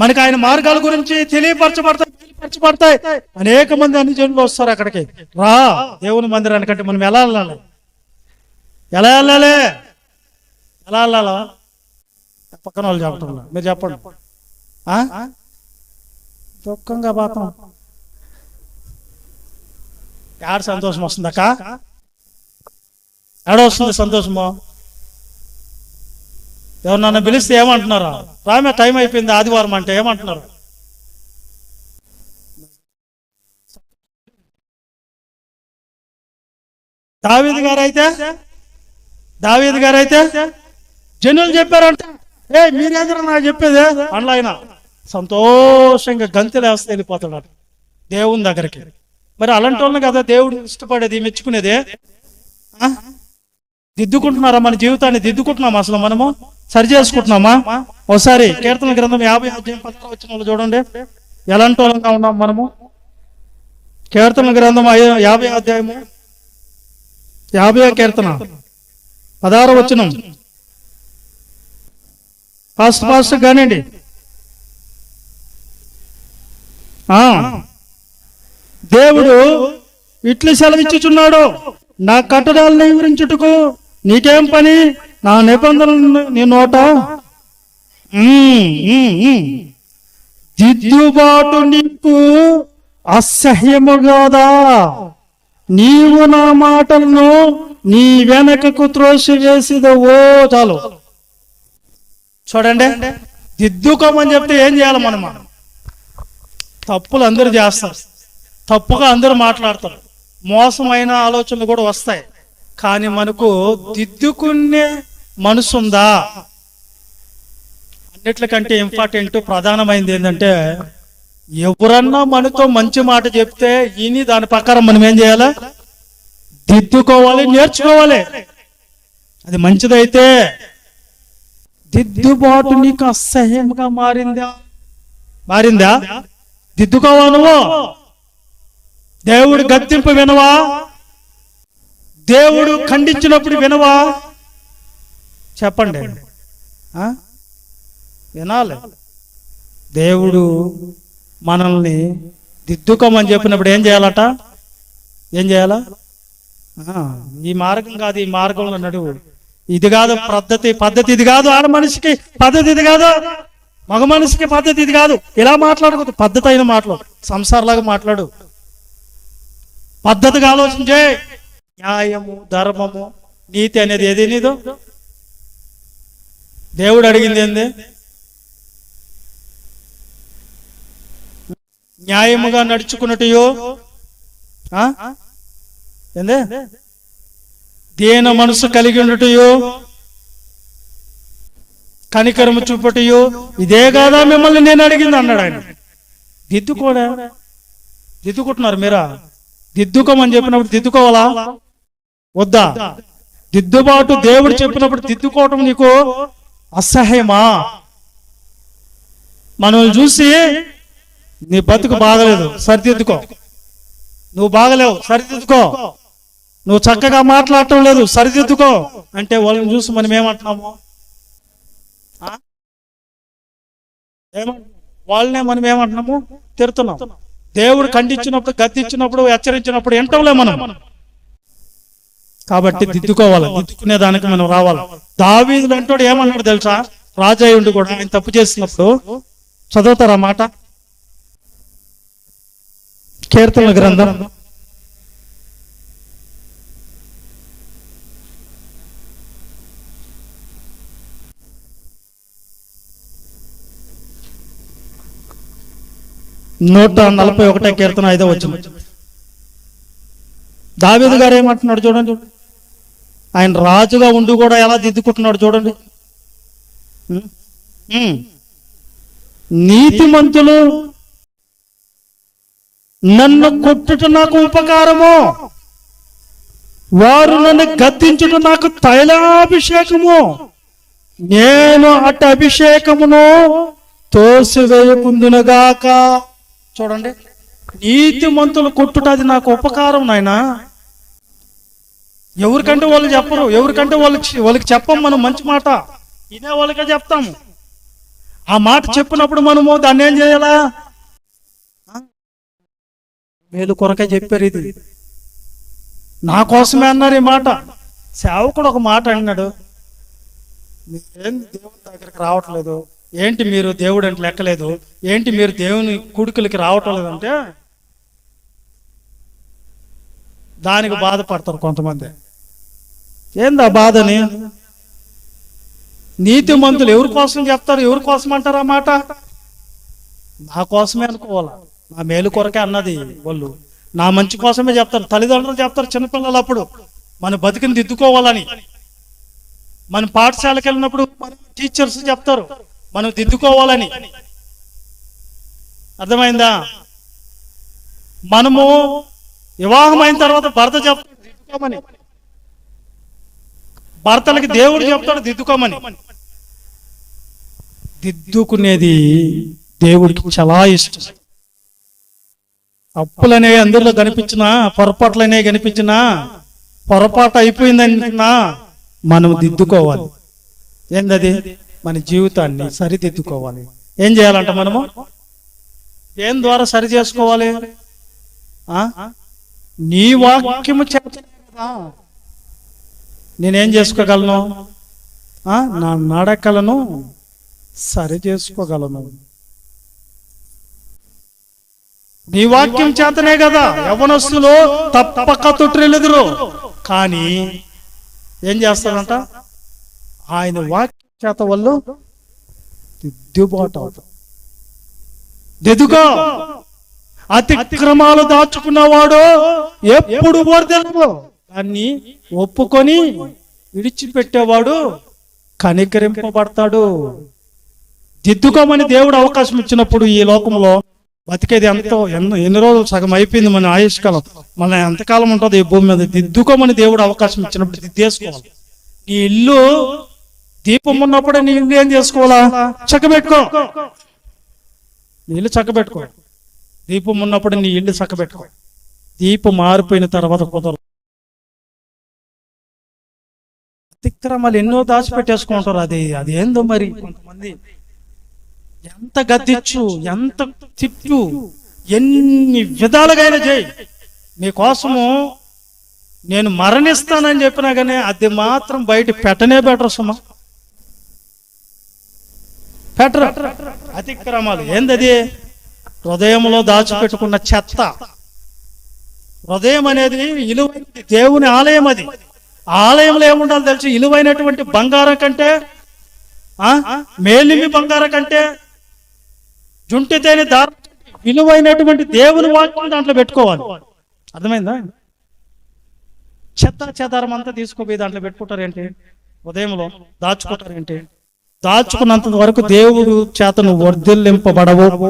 మనకి ఆయన మార్గాల గురించి తెలియపరచబడతాయి. అనేక మంది అన్ని జనులు వస్తారు అక్కడికి. రా దేవుని మందిరానికంటే మనం ఎలా వెళ్ళాలి? ఎలా వెళ్ళాలి? ఎలా వెళ్ళాలా? పక్కన వాళ్ళు చెప్పటం, మీరు చెప్పండి. దుఃఖంగా పోతాం. ఏడ సంతోషం వస్తుంది అక్క? ఏడ వస్తుంది సంతోషము? ఎవరినన్నా పిలిస్తే ఏమంటున్నారా? రామే టైం అయిపోయింది ఆదివారం అంటే ఏమంటున్నారు? దావీదు గారైతే జనులు చెప్పారంట, మీరేంద్ర నాకు చెప్పేదే అందులో ఆయన సంతోషంగా గంతులేస్తే వెళ్ళిపోతాడు దేవుని దగ్గరికి. మరి అలాంటి వాళ్ళని కదా దేవుడు ఇష్టపడేది, మెచ్చుకునేదే. దిద్దుకుంటున్నారా? మన జీవితాన్ని దిద్దుకుంటున్నామా? అసలు మనము సరి చేసుకుంటున్నామా? ఒకసారి కీర్తన గ్రంథం 50:16 చూడండి, ఎలాంటి వాళ్ళంగా ఉన్నాం మనము. కీర్తన గ్రంథం 50 కీర్తన 16 ఫాస్ట్ కానివ్వండి. దేవుడు ఇట్లు సెలవిచ్చుచున్నాడు, నా కట్టడాలను వివరించుటకు నీకేం పని? నా నిబంధనలు నీ నోట. దిద్దుబాటు నీకు అసహ్యము కాదా? నీవు నా మాటలను నీ వెనకకు త్రోసి వేసిదవో. చాలు చూడండి, దిద్దుకోమని చెప్తే ఏం చేయాలి? మనం తప్పులు అందరూ చేస్తారు, తప్పుగా అందరూ మాట్లాడతారు, మోసమైన ఆలోచనలు కూడా వస్తాయి. కానీ మనకు దిద్దుకునే మనసు ఉందా? అన్నిట్లకంటే ఇంపార్టెంట్, ప్రధానమైనది ఏంటంటే, ఎవరన్నా మనతో మంచి మాట చెప్తే ఈయన దాని ప్రకారం మనం ఏం చేయాలి? దిద్దుకోవాలి, నేర్చుకోవాలి. అది మంచిదైతే. దిద్దుబాటు నీకు అసహ్యంగా మారిందా? దిద్దుకోవా నువ్వు? దేవుడు గద్దింపు వినవా? దేవుడు ఖండించినప్పుడు వినవా? చెప్పండి. వినాలి. దేవుడు మనల్ని దిద్దుకోమని చెప్పినప్పుడు ఏం చేయాలట? ఏం చేయాలా? ఈ మార్గం కాదు, ఈ మార్గంలో నడువు. ఇది కాదు పద్ధతి ఇది కాదు. ఆడ మనిషికి పద్ధతి ఇది కాదు, మగ మనిషికి పద్ధతి ఇది కాదు. ఇలా మాట్లాడకూడదు. పద్ధతి అయిన మాట్లాడు, సంసారలాగా మాట్లాడు, పద్ధతిగా ఆలోచించే. న్యాయము, ధర్మము, నీతి అనేది ఏది నీదో? దేవుడు అడిగింది ఏంది? న్యాయముగా నడుచుకున్నట్టు ఏందే? దీన మనసు కలిగి ఉన్నట్టు, కనికరము చూపటయో, ఇదే కాదా మిమ్మల్ని నేను అడిగింది అన్నాడు ఆయన. దిద్దుకుంటున్నారు మీరా? దిద్దుకోమని చెప్పినప్పుడు దిద్దుకోవాలా వద్దా? దిద్దుబాటు దేవుడు చెప్పినప్పుడు దిద్దుకోవటం నీకు అసహ్యమా? మనల్ని చూసి నీ బతుకు బాగలేదు, సరిదిద్దుకో. నువ్వు బాగలేవు, సరిదిద్దుకో. నువ్వు చక్కగా మాట్లాడటం లేదు, సరిదిద్దుకో అంటే వాళ్ళని చూసి మనం ఏమంటున్నాము? వాళ్ళనే మనం ఏమంటున్నాము? తిడుతున్నాం. దేవుడు ఖండించినప్పుడు, గద్దించినప్పుడు, హెచ్చరించినప్పుడు వింటంలే మనం. కాబట్టి దిద్దుకోవాలి, దిద్దుకునే దానికి మనం రావాలి. దావీదు అంటాడు ఏమన్నాడు తెలుసా? రాజాయుండు కూడా ఆయన తప్పు చేసినప్పుడు, చదువుతారా మాట? కీర్తనల గ్రంథం 141 కీర్తన 5వ వచనం. దావీదు గారు ఏమంటున్నాడు చూడండి. ఆయన రాజుగా ఉండి కూడా ఎలా దిద్దుకుంటున్నాడు చూడండి. నీతిమంతులు నన్ను కొట్టుట నాకు ఉపకారము, వారు నన్ను గద్దించుట నాకు తైలాభిషేకము, నేను అటు అభిషేకమును తోసివేయకుందునుగాక. చూడండి, నీతిమంతులు కొట్టుట అది నాకు ఉపకారం నాయనా. ఎవరికంటే వాళ్ళు చెప్పరు, ఎవరికంటే వాళ్ళకి చెప్పం మనం మంచి మాట, ఇదే వాళ్ళకే చెప్తాము. ఆ మాట చెప్పినప్పుడు మనము దాన్ని ఏం చేయాలా? మేలు కొరకే చెప్పారు, ఇది నా కోసమే అన్నారు ఈ మాట. సేవకుడు ఒక మాట అన్నాడు, మీరేం దేవుని దగ్గరికి రావట్లేదు, ఏంటి మీరు దేవుడు అంటే లెక్కలేదు, ఏంటి మీరు దేవుని కుడుకులకి రావటం లేదంటే దానికి బాధపడతారు కొంతమంది. ఏందా బాధని? నీతిమంతులు ఎవరి కోసం చెప్తారు, ఎవరి కోసం అంటారు ఆ మాట? నా కోసమే అనుకోవాలా, నా మేలు కొరకే అన్నది వాళ్ళు, నా మంచి కోసమే చెప్తారు. తల్లిదండ్రులు చెప్తారు చిన్నపిల్లలు అప్పుడు మన బతికిని దిద్దుకోవాలని. మన పాఠశాలకు వెళ్ళినప్పుడు టీచర్స్ చెప్తారు మనం దిద్దుకోవాలని. అర్థమైందా? మనము వివాహం అయిన తర్వాత భర్త చెప్తాడు దిద్దుకోమని, భర్తలకి దేవుడు చెప్తాడు దిద్దుకోమని. దిద్దుకునేది దేవుడికి చాలా ఇష్టం. అప్పులనేవి అందరిలో కనిపించినా, పొరపాట్లనేవి కనిపించినా, పొరపాటు అయిపోయిందన్నా మనం దిద్దుకోవాలి. ఏందది? మన జీవితాన్ని సరిదిద్దుకోవాలి. ఏం చేయాలంట మనము? ఏం ద్వారా సరి చేసుకోవాలి? నీ వాక్యము చేత నేనేం చేసుకోగలను? నా నడకలను సరి చేసుకోగలను. నీ వాక్యం చేతనే కదా యవనస్తులు తప్పక తొట్టిల్లుదురు. కానీ ఏం చేస్తారంట? ఆయన వాక్యం చేత వాళ్ళు దిద్దుబాటు అవుతారు. దిద్దుకో. అతిక్రమాలు దాచుకున్నవాడు ఎప్పుడు వర్ధలడు, దాన్ని ఒప్పుకొని విడిచిపెట్టేవాడు కనికరింపబడతాడు. దిద్దుకోమని దేవుడు అవకాశం ఇచ్చినప్పుడు ఈ లోకంలో బతికేది ఎన్ని రోజులు సగం అయిపోయింది మన ఆయుష్కాలం, మన ఎంతకాలం ఉంటుంది ఈ భూమి మీద. దిద్దుకోమని దేవుడు అవకాశం ఇచ్చినప్పుడు దిద్దేసుకోవాలి. నీ ఇల్లు దీపం ఉన్నప్పుడే నీ ఇల్లు ఏం చేసుకోవాలా? చక్కబెట్టుకో. నీ ఇల్లు చక్కబెట్టుకో. దీపం ఉన్నప్పుడు నీ ఇల్లు చక్కబెట్టుకో. దీపం మారిపోయిన తర్వాత కుదరదు. అతిక్రమాలు ఎన్నో దాచిపెట్టేసుకుంటారు. అది ఏందో మరి. కొంతమంది ఎంత గద్దించు, ఎంత తిట్టు, ఎన్ని విధాలుగా చేయి, మీకోసము నేను మరణిస్తానని చెప్పినా కానీ అది మాత్రం బయట పెట్టనే బెటర్ సుమా. బెటర్. అతిక్రమాలు ఏందది? హృదయంలో దాచిపెట్టుకున్న చెత్త. హృదయం అనేది విలువైనది, దేవుని ఆలయం. అది ఆలయంలో ఏముండాలి తెలిసి? విలువైనటువంటి బంగారం కంటే, మేలిమి బంగారం కంటే, జుంటి తేనె దారం విలువైనటువంటి దేవుని వాక్యం దాంట్లో పెట్టుకోవాలి. అర్థమైందా? చెత్త చెదారం అంతా తీసుకుపోయి దాంట్లో పెట్టుకుంటారేంటి? ఉదయంలో దాచుకుంటారేంటి? దాచుకున్నంత వరకు దేవుడు చేత నువ్వు వర్ధిల్లింపబడవు.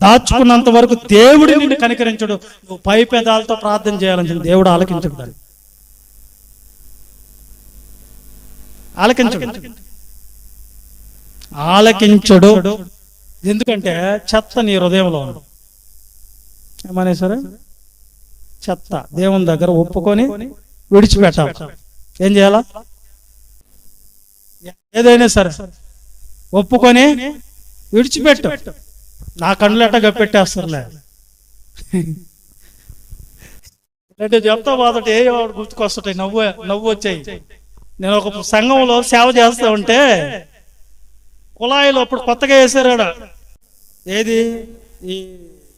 దాచుకున్నంత వరకు దేవుడు నిన్ను కనికరించడు. నువ్వు పై పెదాలతో ప్రార్థన చేయాలని దేవుడు ఆలకించడు. ఆలకించడు. ఎందుకంటే చెత్త నీ హృదయంలో ఉంది. ఏమనేసారు? చెత్త దేవుని దగ్గర ఒప్పుకొని విడిచిపెట్టాలి. ఏం చేయాలా? ఏదైనా సరే ఒప్పుకొని విడిచిపెట్టు. నా కళ్ళు ఎట్ట గప్పెట్టేస్తారులే అంటే చెప్తా బాధట ఏ గుర్తుకొస్తాయి, నవ్వు వచ్చాయి. నేను ఒక సంఘంలో సేవ చేస్తా ఉంటే కుళాయిలు అప్పుడు కొత్తగా వేసారాడ, ఏది ఈ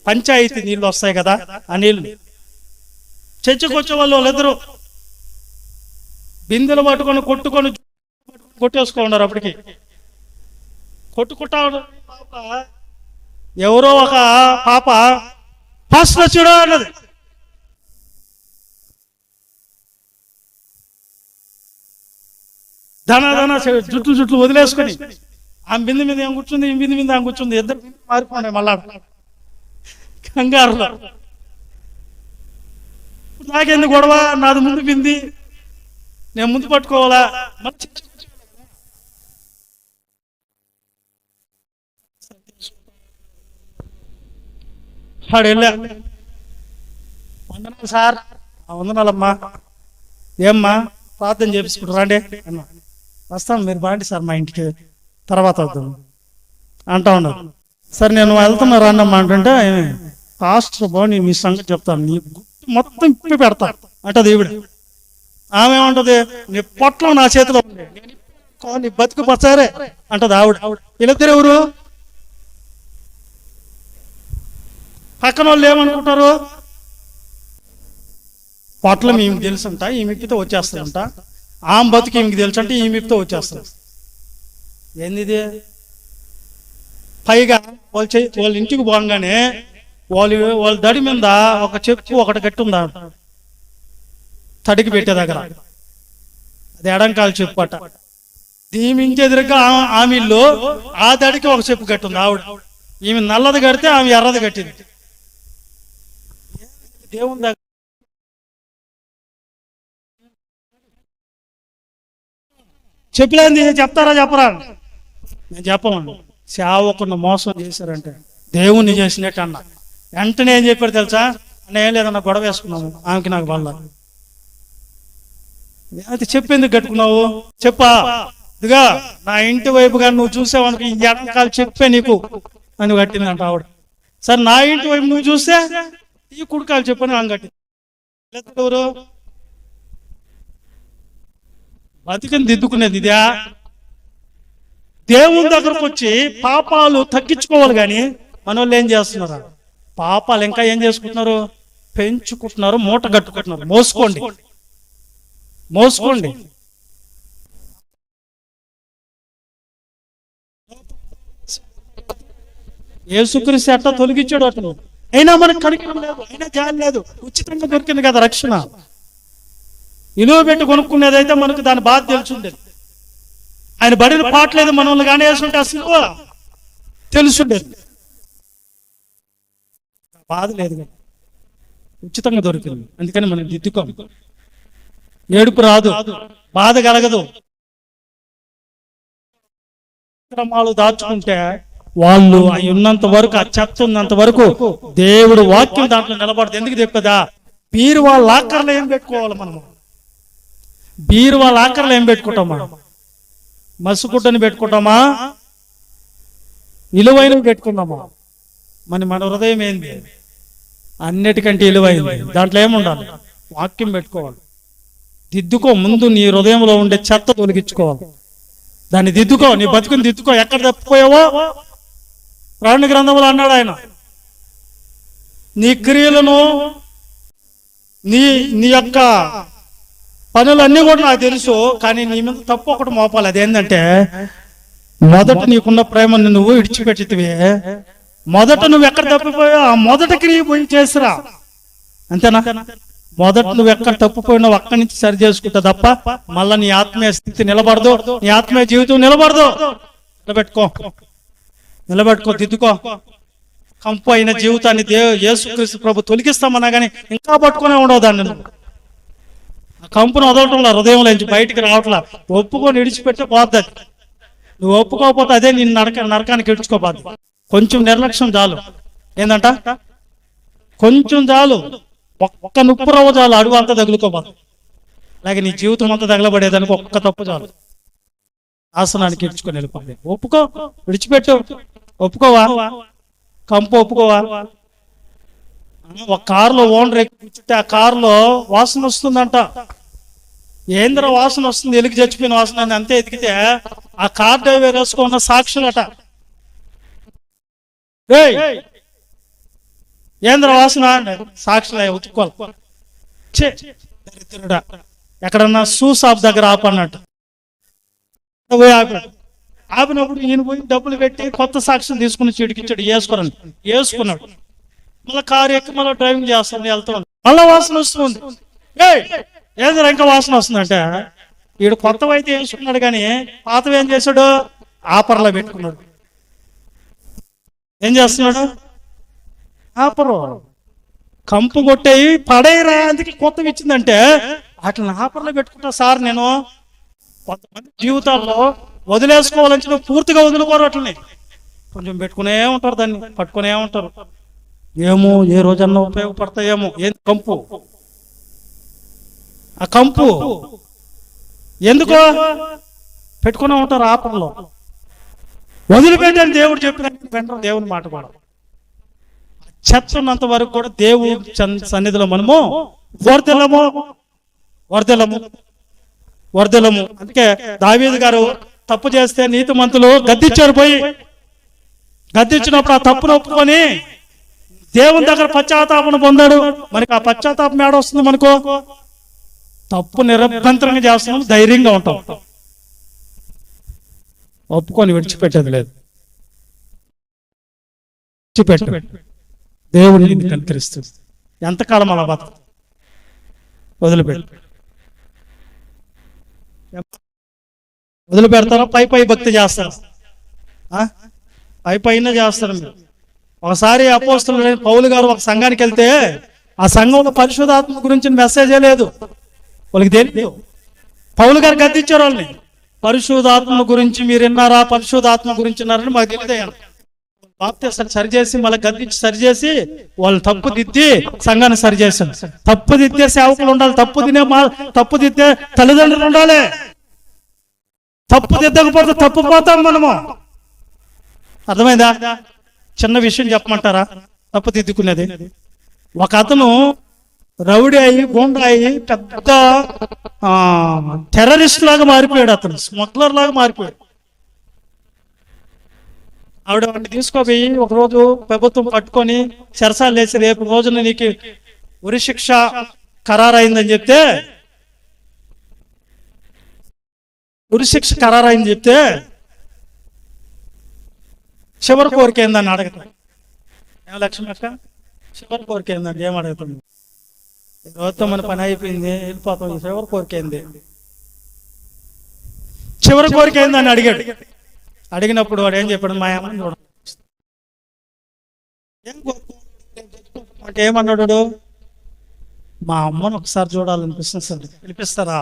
పంచాయతీ నీళ్ళు వస్తాయి కదా, ఆ నీళ్ళు చర్చకు వచ్చే వాళ్ళు వాళ్ళిద్దరు బిందెలు పట్టుకొని కొట్టేసుకున్నారు. అప్పటికి కొట్టుకుంటా ఎవరో ఒక పాప ఫస్ట్ వచ్చాడో అన్నది. ధన జుట్లు వదిలేసుకొని ఆమె బిందె మీద ఏం కూర్చుంది, ఈ బిందె మీద ఆమె కూర్చుంది. ఇద్దరు మారిపోయినాయి మళ్ళా కంగారులో. నాకెందుకు గొడవ, నాది ముందు బింది, నేను ముందు పట్టుకోవాలా? వెళ్ళా, వందనాలు సార్. వందనాలమ్మా. ఏమ్మా ప్రార్థన చేపించుకుంటారు రండి అన్న. వస్తాను, మీరు బాండి సార్ మా ఇంటికి, తర్వాత వద్దాం అంటా ఉన్నారు. సరే నేను వెళ్తున్నా రాన్నమ్మా అంటుంటే, పాస్టర్ బాగుంది మీ సంగతి చెప్తాను, నీ మొత్తం ఇప్పి పెడతా అంటది ఈవిడ. ఆమె ఏమంటది, నీ పొట్లం నా చేతిలో ఉంది, నీ బతుకు పచ్చారే అంటది ఆవిడ. వీళ్ళిద్దరు ఎవరు? పక్కన వాళ్ళు ఏమనుకుంటారు, పొట్లం ఈమెకి తెలుసంట, ఈమెకితో వచ్చేస్తారంట, ఆమె బతుకు ఈమెకి తెలుసు అంటే ఈమెతో వచ్చేస్తారు. ఏంది పైగా వాళ్ళ ఇంటికి పోగానే వాళ్ళ దడి మీద ఒక చెప్పు ఒకటి గట్టి ఉందా తడికి పెట్టే దగ్గర, అది ఎడంకాలు చెప్పు అట. ఈమె ఇంటి ఎదురుగా ఆమె ఇల్లు, ఆ దడికి ఒక చెప్పు గట్టి ఉంది. ఆవిడ ఈమె నల్లది కడితే ఆమె ఎర్రది కట్టింది. దేవుని దగ్గర చెప్పలేంది, చెప్తారా చెప్పరా? నేను చెప్పమండి. సేవకున్న మోసం చేశారంటే దేవుణ్ణి చేసినట్టు అన్న. వెంటనే ఏం చెప్పారు తెలుసా? అన్న ఏం లేదన్నా గొడవ వేసుకున్నాము ఆమెకి నాకు వల్ల. అది చెప్పింది కట్టుకున్నావు చెప్పా, ఇదిగా నా ఇంటి వైపుగా నువ్వు చూసావనుకో, ఈ ఎడంకాలు చెప్పే నీకు అని కట్టిందంట ఆవిడ. సరే నా ఇంటి వైపు నువ్వు చూస్తే ఈ కుడికాలు చెప్పని ఆమె కట్టింది. ఎవరు బతికని దిద్దుకునేది ఇదే. దేవుని దగ్గరకు వచ్చి పాపాలు తగ్గించుకోవాలి, కానీ మన వాళ్ళు ఏం చేస్తున్నారు? పాపాలు ఇంకా ఏం చేసుకుంటున్నారు? పెంచుకుంటున్నారు, మూట కట్టుకుంటున్నారు. మోసుకోండి. యేసుక్రీస్తు ఎట్లా తొలగించాడు అతను, అయినా మనకు కనికరం లేదు, అయినా జాలి లేదు. ఉచితంగా దొరికింది కదా రక్షణ. విలువ పెట్టి కొనుక్కునేదైతే మనకు దాని బాధ తెలుసుండేది. ఆయన బడిన పాటలేదు, మనల్ని కానీ వేసుంటే అసలు తెలుసుండేది. బాధ లేదు కదా, ఉచితంగా దొరికింది. అందుకని మనం దిద్దుకోం. ఏడుపు రాదు, బాధ కలగదు. క్రమాలు దాచుకుంటే వాళ్ళు అవి ఉన్నంత వరకు, ఆ చెత్త ఉన్నంత వరకు దేవుడు వాక్యం దాంట్లో నిలబడదు. ఎందుకు చెప్పదా? బీరువా లాకర్లో ఏం పెట్టుకోవాలి మనము? బీరువా లాకర్లో ఏం పెట్టుకుంటామా? మసుగుడ్డని పెట్టుకుంటామా? విలువైనవి పెట్టుకుందామా? మన హృదయం ఏంది? అన్నిటికంటే విలువైంది. దాంట్లో ఏముండాలి? వాక్యం పెట్టుకోవాలి. దిద్దుకో. ముందు నీ హృదయంలో ఉండే చెత్త తొలగించుకోవాలి. దాన్ని దిద్దుకో, నీ బతుకుని దిద్దుకో. ఎక్కడ తప్పిపోయావో ప్రకటన గ్రంథంలో అన్నాడు ఆయన, నీ క్రియలను నీ యొక్క పనులన్నీ కూడా నాకు తెలుసు, కానీ నీ మీద తప్పు ఒకటి మోపాలి. అదేంటంటే, మొదట నీకున్న ప్రేమను నువ్వు విడిచిపెట్టితివే. మొదట నువ్వు ఎక్కడ తప్పిపోయావు ఆ మొదట క్రియ పోయి చేసిరా. అంతేనా? మొదట నువ్వు ఎక్కడ తప్పిపోయినావు అక్కడి నుంచి సరి చేసుకుంటా తప్ప మళ్ళా నీ ఆత్మీయ స్థితి నిలబడదు, నీ ఆత్మీయ జీవితం నిలబడదు. నిలబెట్టుకో, దిద్దుకో. కంపు అయిన జీవితాన్ని యేసుక్రీస్తు ప్రభు తొలగిస్తామన్నా కానీ ఇంకా పట్టుకునే ఉండవు దాన్ని. ఆ కంపును వదలటంలా, హృదయంలోంచి బయటికి రావట్లా. ఒప్పుకొని విడిచిపెట్టే పోద్ది అది. నువ్వు ఒప్పుకోకపోతే అదే నేను నరకానికి ఇడ్చుకోపోద్ది. కొంచెం నిర్లక్ష్యం చాలు. ఏందంట? కొంచెం చాలు, ఒక్క నుప్పు రవ్వ చాలు, అడుగు అంతా తగులుకోపోదు. అలాగే నీ జీవితం అంతా తగలబడేదానికి ఒక్క తప్పు చాలు, ఆసనానికి ఇడ్చుకొని వెళ్ళిపోయి. ఒప్పుకో, విడిచిపెట్టు. ఒప్పుకోవా? కంపు ఒప్పుకోవా? ఒక కారులో ఓనర్ ఎక్కితే ఆ కారులో వాసన వస్తుందంట. ఏంద్ర వాసన వస్తుంది, ఎలికి చచ్చిపోయిన వాసన అని అంతే ఎతికితే ఆ కార్ డ్రైవర్ వేసుకున్న సాక్షులట. ఏంద్ర వాసన? సాక్షులే, ఉతుక్కోవాలి. దరిద్రుడా, ఎక్కడన్నా షూ షాప్ దగ్గర ఆపన్నట్టు పోయి ఆపాడు. ఆపినప్పుడు ఈయన పోయి డబ్బులు పెట్టి కొత్త సాక్షులు తీసుకుని చిడికిచ్చాడు. వేసుకున్నాడు. మళ్ళీ కారు ఎక్కి మళ్ళీ డ్రైవింగ్ చేస్తాను, వెళ్తాను. మళ్ళీ వాసన వస్తుంది. ఏదో ఇంకా వాసన వస్తుందంటే వీడు కొత్తవి అయితే వేసుకున్నాడు, కానీ పాతవి ఏం చేశాడు? ఆపర్లో పెట్టుకున్నాడు. ఏం చేస్తున్నాడు? ఆపరు. కంపు కొట్టేవి పడేరా, అందుకే కొత్తవి ఇచ్చిందంటే అట్లా ఆపర్లో పెట్టుకుంటా సార్. నేను కొంతమంది జీవితాల్లో వదిలేసుకోవాలని నువ్వు పూర్తిగా వదులుకోరు, అట్లనే కొంచెం పెట్టుకునే ఉంటారు, దాన్ని పట్టుకునే ఉంటారు. ఏమో ఏ రోజన్నా ఉపయోగపడతాయేమో. ఏం కంపు? ఆ కంపు ఎందుకో పెట్టుకునే ఉంటారు ఆపంలో. వదిలిపెట్టాను దేవుడు చెప్పిన వెంటనే దేవుని మాట కూడా. చెత్త ఉన్నంత వరకు కూడా దేవుడు సన్నిధిలో మనము వర్ధలము. అందుకే దావీదు గారు తప్పు చేస్తే నీతిమంతులు గద్దించారు. పోయి గద్దించినప్పుడు ఆ తప్పును ఒప్పుకొని దేవుని దగ్గర పశ్చాత్తాపన పొందాడు. మనకి ఆ పశ్చాత్తాపం ఏడ వస్తుంది? మనకు తప్పు నిరభ్యంతరంగా చేస్తున్నాం, ధైర్యంగా ఉంటాం. ఒప్పుకొని విడిచిపెట్టేది లేదు. విడిచిపెట్టు, దేవుడిని కనికరిస్తుంది. ఎంతకాలం అలా బతక? వదిలిపెడతారా? పై భక్తి చేస్తారు, పైన చేస్తారు. మీరు ఒకసారి అపోస్తలుడు పౌలు గారు ఒక సంఘానికి వెళ్తే ఆ సంఘంలో పరిశుద్ధాత్మ గురించి మెసేజే లేదు, వాళ్ళకి తెలియదు. పౌలు గారు గద్దించారు వాళ్ళని. పరిశుద్ధాత్మ గురించి మీరు విన్నారా? పరిశుద్ధాత్మ గురించి విన్నారని మాకు తెలియదు. బాప్తిస్మం సరిచేసి మళ్ళీ గద్దించి సరిచేసి వాళ్ళు తప్పు దిద్ది సంఘాన్ని సరిచేసాను. తప్పు దిద్దే సేవకులు ఉండాలి, తప్పు దిద్దే తల్లిదండ్రులు ఉండాలి. తప్పు దిద్దకపోతే తప్పు పోతాం మనము. అర్థమైందా? చిన్న విషయం చెప్పమంటారా తప్పు దిద్దుకునేది? ఒక అతను రౌడీ అయ్యి గుండా అయ్యి పెద్ద టెర్రరిస్ట్ లాగా మారిపోయాడు. అతను స్మగ్లర్ లాగా మారిపోయాడు. ఆవిడ వాడిని తీసుకోపోయి ఒకరోజు ప్రభుత్వం పట్టుకొని చెరసాలు వేసి రేపు రోజున నీకు ఉరి శిక్ష ఖరారైందని చెప్తే చివరి కోరిక ఏందని అడగతాడు. ఏం లక్ష్మి అక్క, చివరి కోరిక ఏందండి? ఏం అడుగుతుంది? రోజుతో మన పని అయిపోయింది, వెళ్ళిపోతాం. చివరి కోరిక ఏంది? చివరి కోరిక ఏందని అడిగాడు. అడిగినప్పుడు వాడు ఏం చెప్పాడు? మా అమ్మని చూడ. అంటే ఏమన్నాడు? మా అమ్మను ఒకసారి చూడాలనిపిస్తుంది సార్. పిలిపిస్తారా?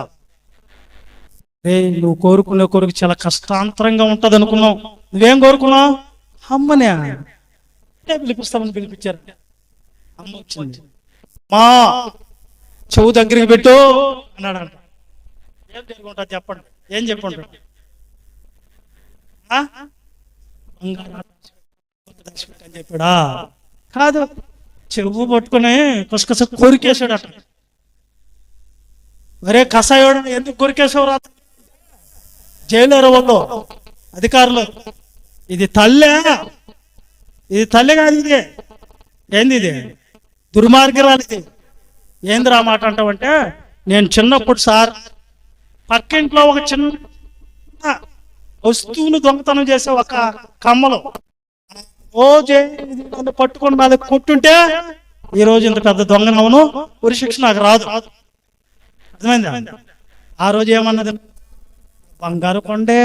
నువ్వు కోరుకునే కోరిక చాలా కష్టాంతరంగా ఉంటది అనుకున్నావు. నువ్వేం కోరుకున్నావు? అమ్మనే. పిలిపిస్తామని పిలిపించారు. అమ్మ వచ్చింది. మా చెవు దగ్గరికి పెట్టు అన్నాడంట. ఏం జరుగుంటుంది చెప్పండి? ఏం చెప్పండి? అని చెప్పాడా? కాదు, చెవు పట్టుకుని కసకస కొరికేశాడు అట. మరే కసాయోడు ఎందుకు కొరికేసావు? రా జైలు వాళ్ళు అధికారులు, ఇది తల్లే కాదు, ఇది ఏంది? ఇది దుర్మార్గరాలు. ఇది ఏందిరా మాట అంటావంటే, నేను చిన్నప్పుడు సార్ పక్కింట్లో ఒక చిన్న వస్తువును దొంగతనం చేసే ఒక కమ్మలో నన్ను పట్టుకొని నాది కొట్టుంటే ఈరోజు ఇంత పెద్ద దొంగనవును, ఉరి శిక్ష నాకు రాదు. అర్థమైందా? ఆ రోజు ఏమన్నది? బంగారు కొండే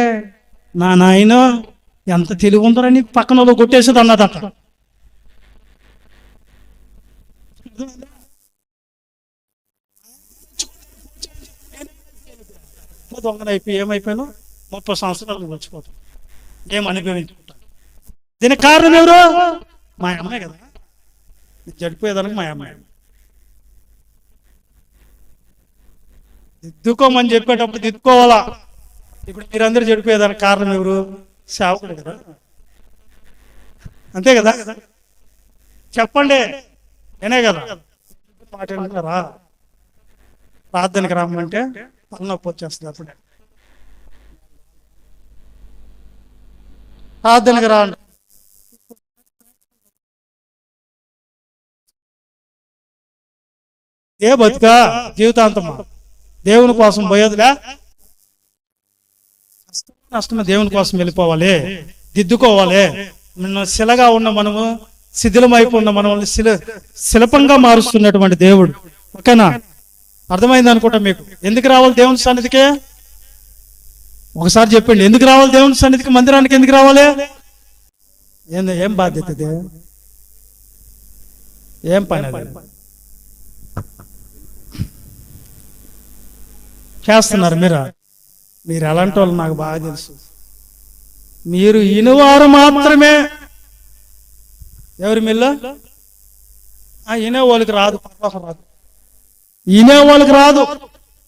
నా నాయన, ఎంత తెలివి ఉందరని పక్కన కొట్టేసేది అన్నదట. దొంగన అయిపోయి ఏమైపోయాను 30 సంవత్సరాలు వచ్చిపోతాను, ఏం అనుభవించుకుంటాను. దీనికి కారణం ఎవరు? మా అమ్మాయి కదా, జడిపోయేదానికి మా అమ్మాయి. దిద్దుకోమని చెప్పేటప్పుడు దిద్దుకోవాలా. ఇప్పుడు మీరందరూ చెడిపోయేదానికి కారణం ఎవరు? సేవకుడు కదా, అంతే కదా. చెప్పండి, నేనే కదా. మాట రా, ప్రార్థనకి రమ్మంటే తలనొప్పి వచ్చేస్తుంది. అప్పుడే ప్రార్థనకి రా, ఏ బతుకా జీవితాంతమా దేవుని కోసం పోయేదిలే. నష్టమే దేవుని కోసం వెళ్ళిపోవాలి, దిద్దుకోవాలి. శిలగా ఉన్న మనము, శిథిలమైపోయిన మనల్ని శిల్పంగా మారుస్తున్నటువంటి దేవుడు. ఓకేనా? అర్థమైంది అనుకుంటా మీకు. ఎందుకు రావాలి దేవుని సన్నిధికి? ఒకసారి చెప్పండి, ఎందుకు రావాలి దేవుని సన్నిధికి? మందిరానికి ఎందుకు రావాలి? ఏం బాధ్యత ఇది? ఏం పని అది చేస్తున్నారు మీరు ఎలాంటి వాళ్ళు నాకు బాగా తెలుసు. మీరు ఇనువారు మాత్రమే. ఎవరి మిల్ల ఇనే వాళ్ళకి రాదు, పరలోకం రాదు. ఇనే వాళ్ళకి రాదు,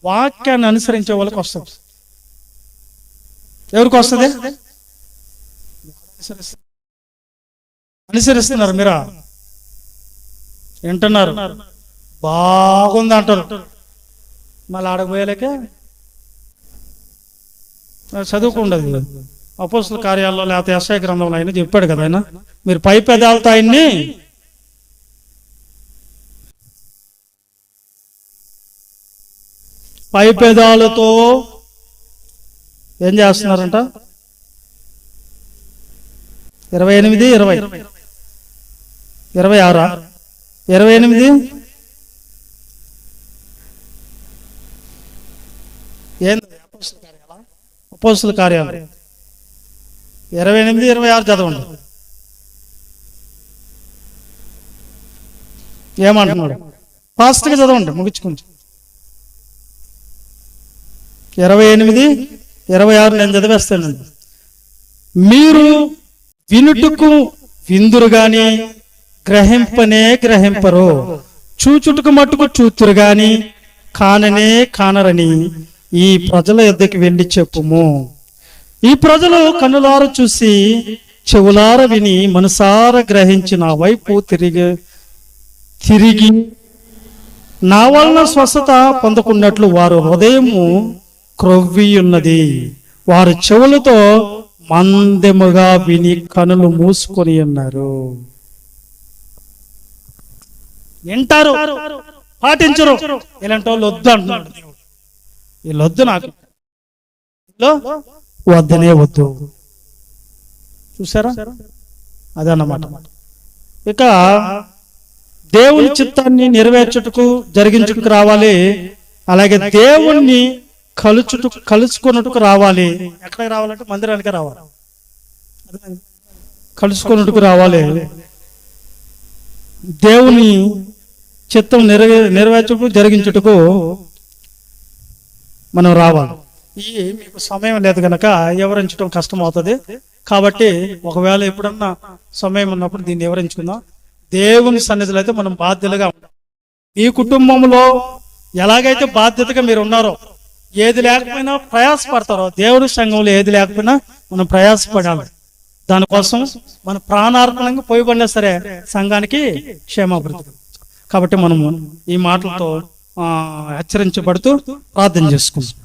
వాక్యాన్ని అనుసరించే వాళ్ళకి వస్తుంది. ఎవరికి వస్తుంది? అనుసరిస్తున్నారు మీరా, వింటున్నారు, బాగుంది అంటారు. మళ్ళీ ఆడకపోయేలేక చదువుకుండదు. అపోస్తుల కార్యాల్లో లేకపోతే యెషయా గ్రంథంలో ఆయన చెప్పాడు కదా, ఆయన మీరు పై పెదాలతో ఆయన్ని పై పెదాలతో ఏం చేస్తున్నారంట? 28, 20, 26, 28 ఏంది? అపోస్తుల కార్యాలు 28, 26 చదవండి. ఏమంటున్నాడు? ఫాస్ట్గా చదవండి, ముగించుకుంటా. 28, 26 నేను చదివేస్తానండి. మీరు వినుటకు విందురు గాని గ్రహింపనే గ్రహింపరు, చూచుటకు మట్టుకు చూతురు గాని కాననే కానరని ఈ ప్రజల యొద్దకు వెళ్ళి చెప్పుము. ఈ ప్రజలు కన్నులార చూసి చెవులార విని మనసార గ్రహించి నా వైపు తిరిగి నా వలన స్వస్థత పొందుకున్నట్లు వారు హృదయము క్రొవ్వి ఉన్నది. వారు చెవులతో మందెముగా విని కనులు మూసుకొని ఉన్నారు. వింటారు, పాటించరు. ఇలాంటి వాళ్ళు వద్దు అంటున్నాడు దేవుడు. వీళ్ళొద్దు, నాకు వద్దనే వద్దు. చూసారా? అదన్నమాట. ఇక దేవుని చిత్తాన్ని నెరవేర్చుటకు జరిగించుటకు రావాలి. అలాగే దేవుణ్ణి కలుసుకున్నట్టుకు రావాలి. ఎక్కడికి రావాలంటే మందిరానికి రావాలి, కలుసుకున్నట్టుకు రావాలి. దేవుని చిత్తం నెరవేర్చుటకు జరిగించుటకు మనం రావాలి. మీకు సమయం లేదు కనుక వివరించడం కష్టం అవుతుంది. కాబట్టి ఒకవేళ ఎప్పుడన్నా సమయం ఉన్నప్పుడు దీన్ని వివరించుకుందాం. దేవుని సన్నిధిలో అయితే మనం బాధ్యతలుగా ఉంటాం. ఈ కుటుంబంలో ఎలాగైతే బాధ్యతగా మీరు ఉన్నారో, ఏది లేకపోయినా ప్రయాసపడతారో, దేవుడి సంఘంలో ఏది లేకపోయినా మనం ప్రయాసపడాలి. దానికోసం మన ప్రాణార్పణంగా పోయిబడినా సరే సంఘానికి క్షేమాభివృద్ధి. కాబట్టి మనము ఈ మాటలతో హెచ్చరించబడుతూ ప్రార్థన చేసుకుంటాం.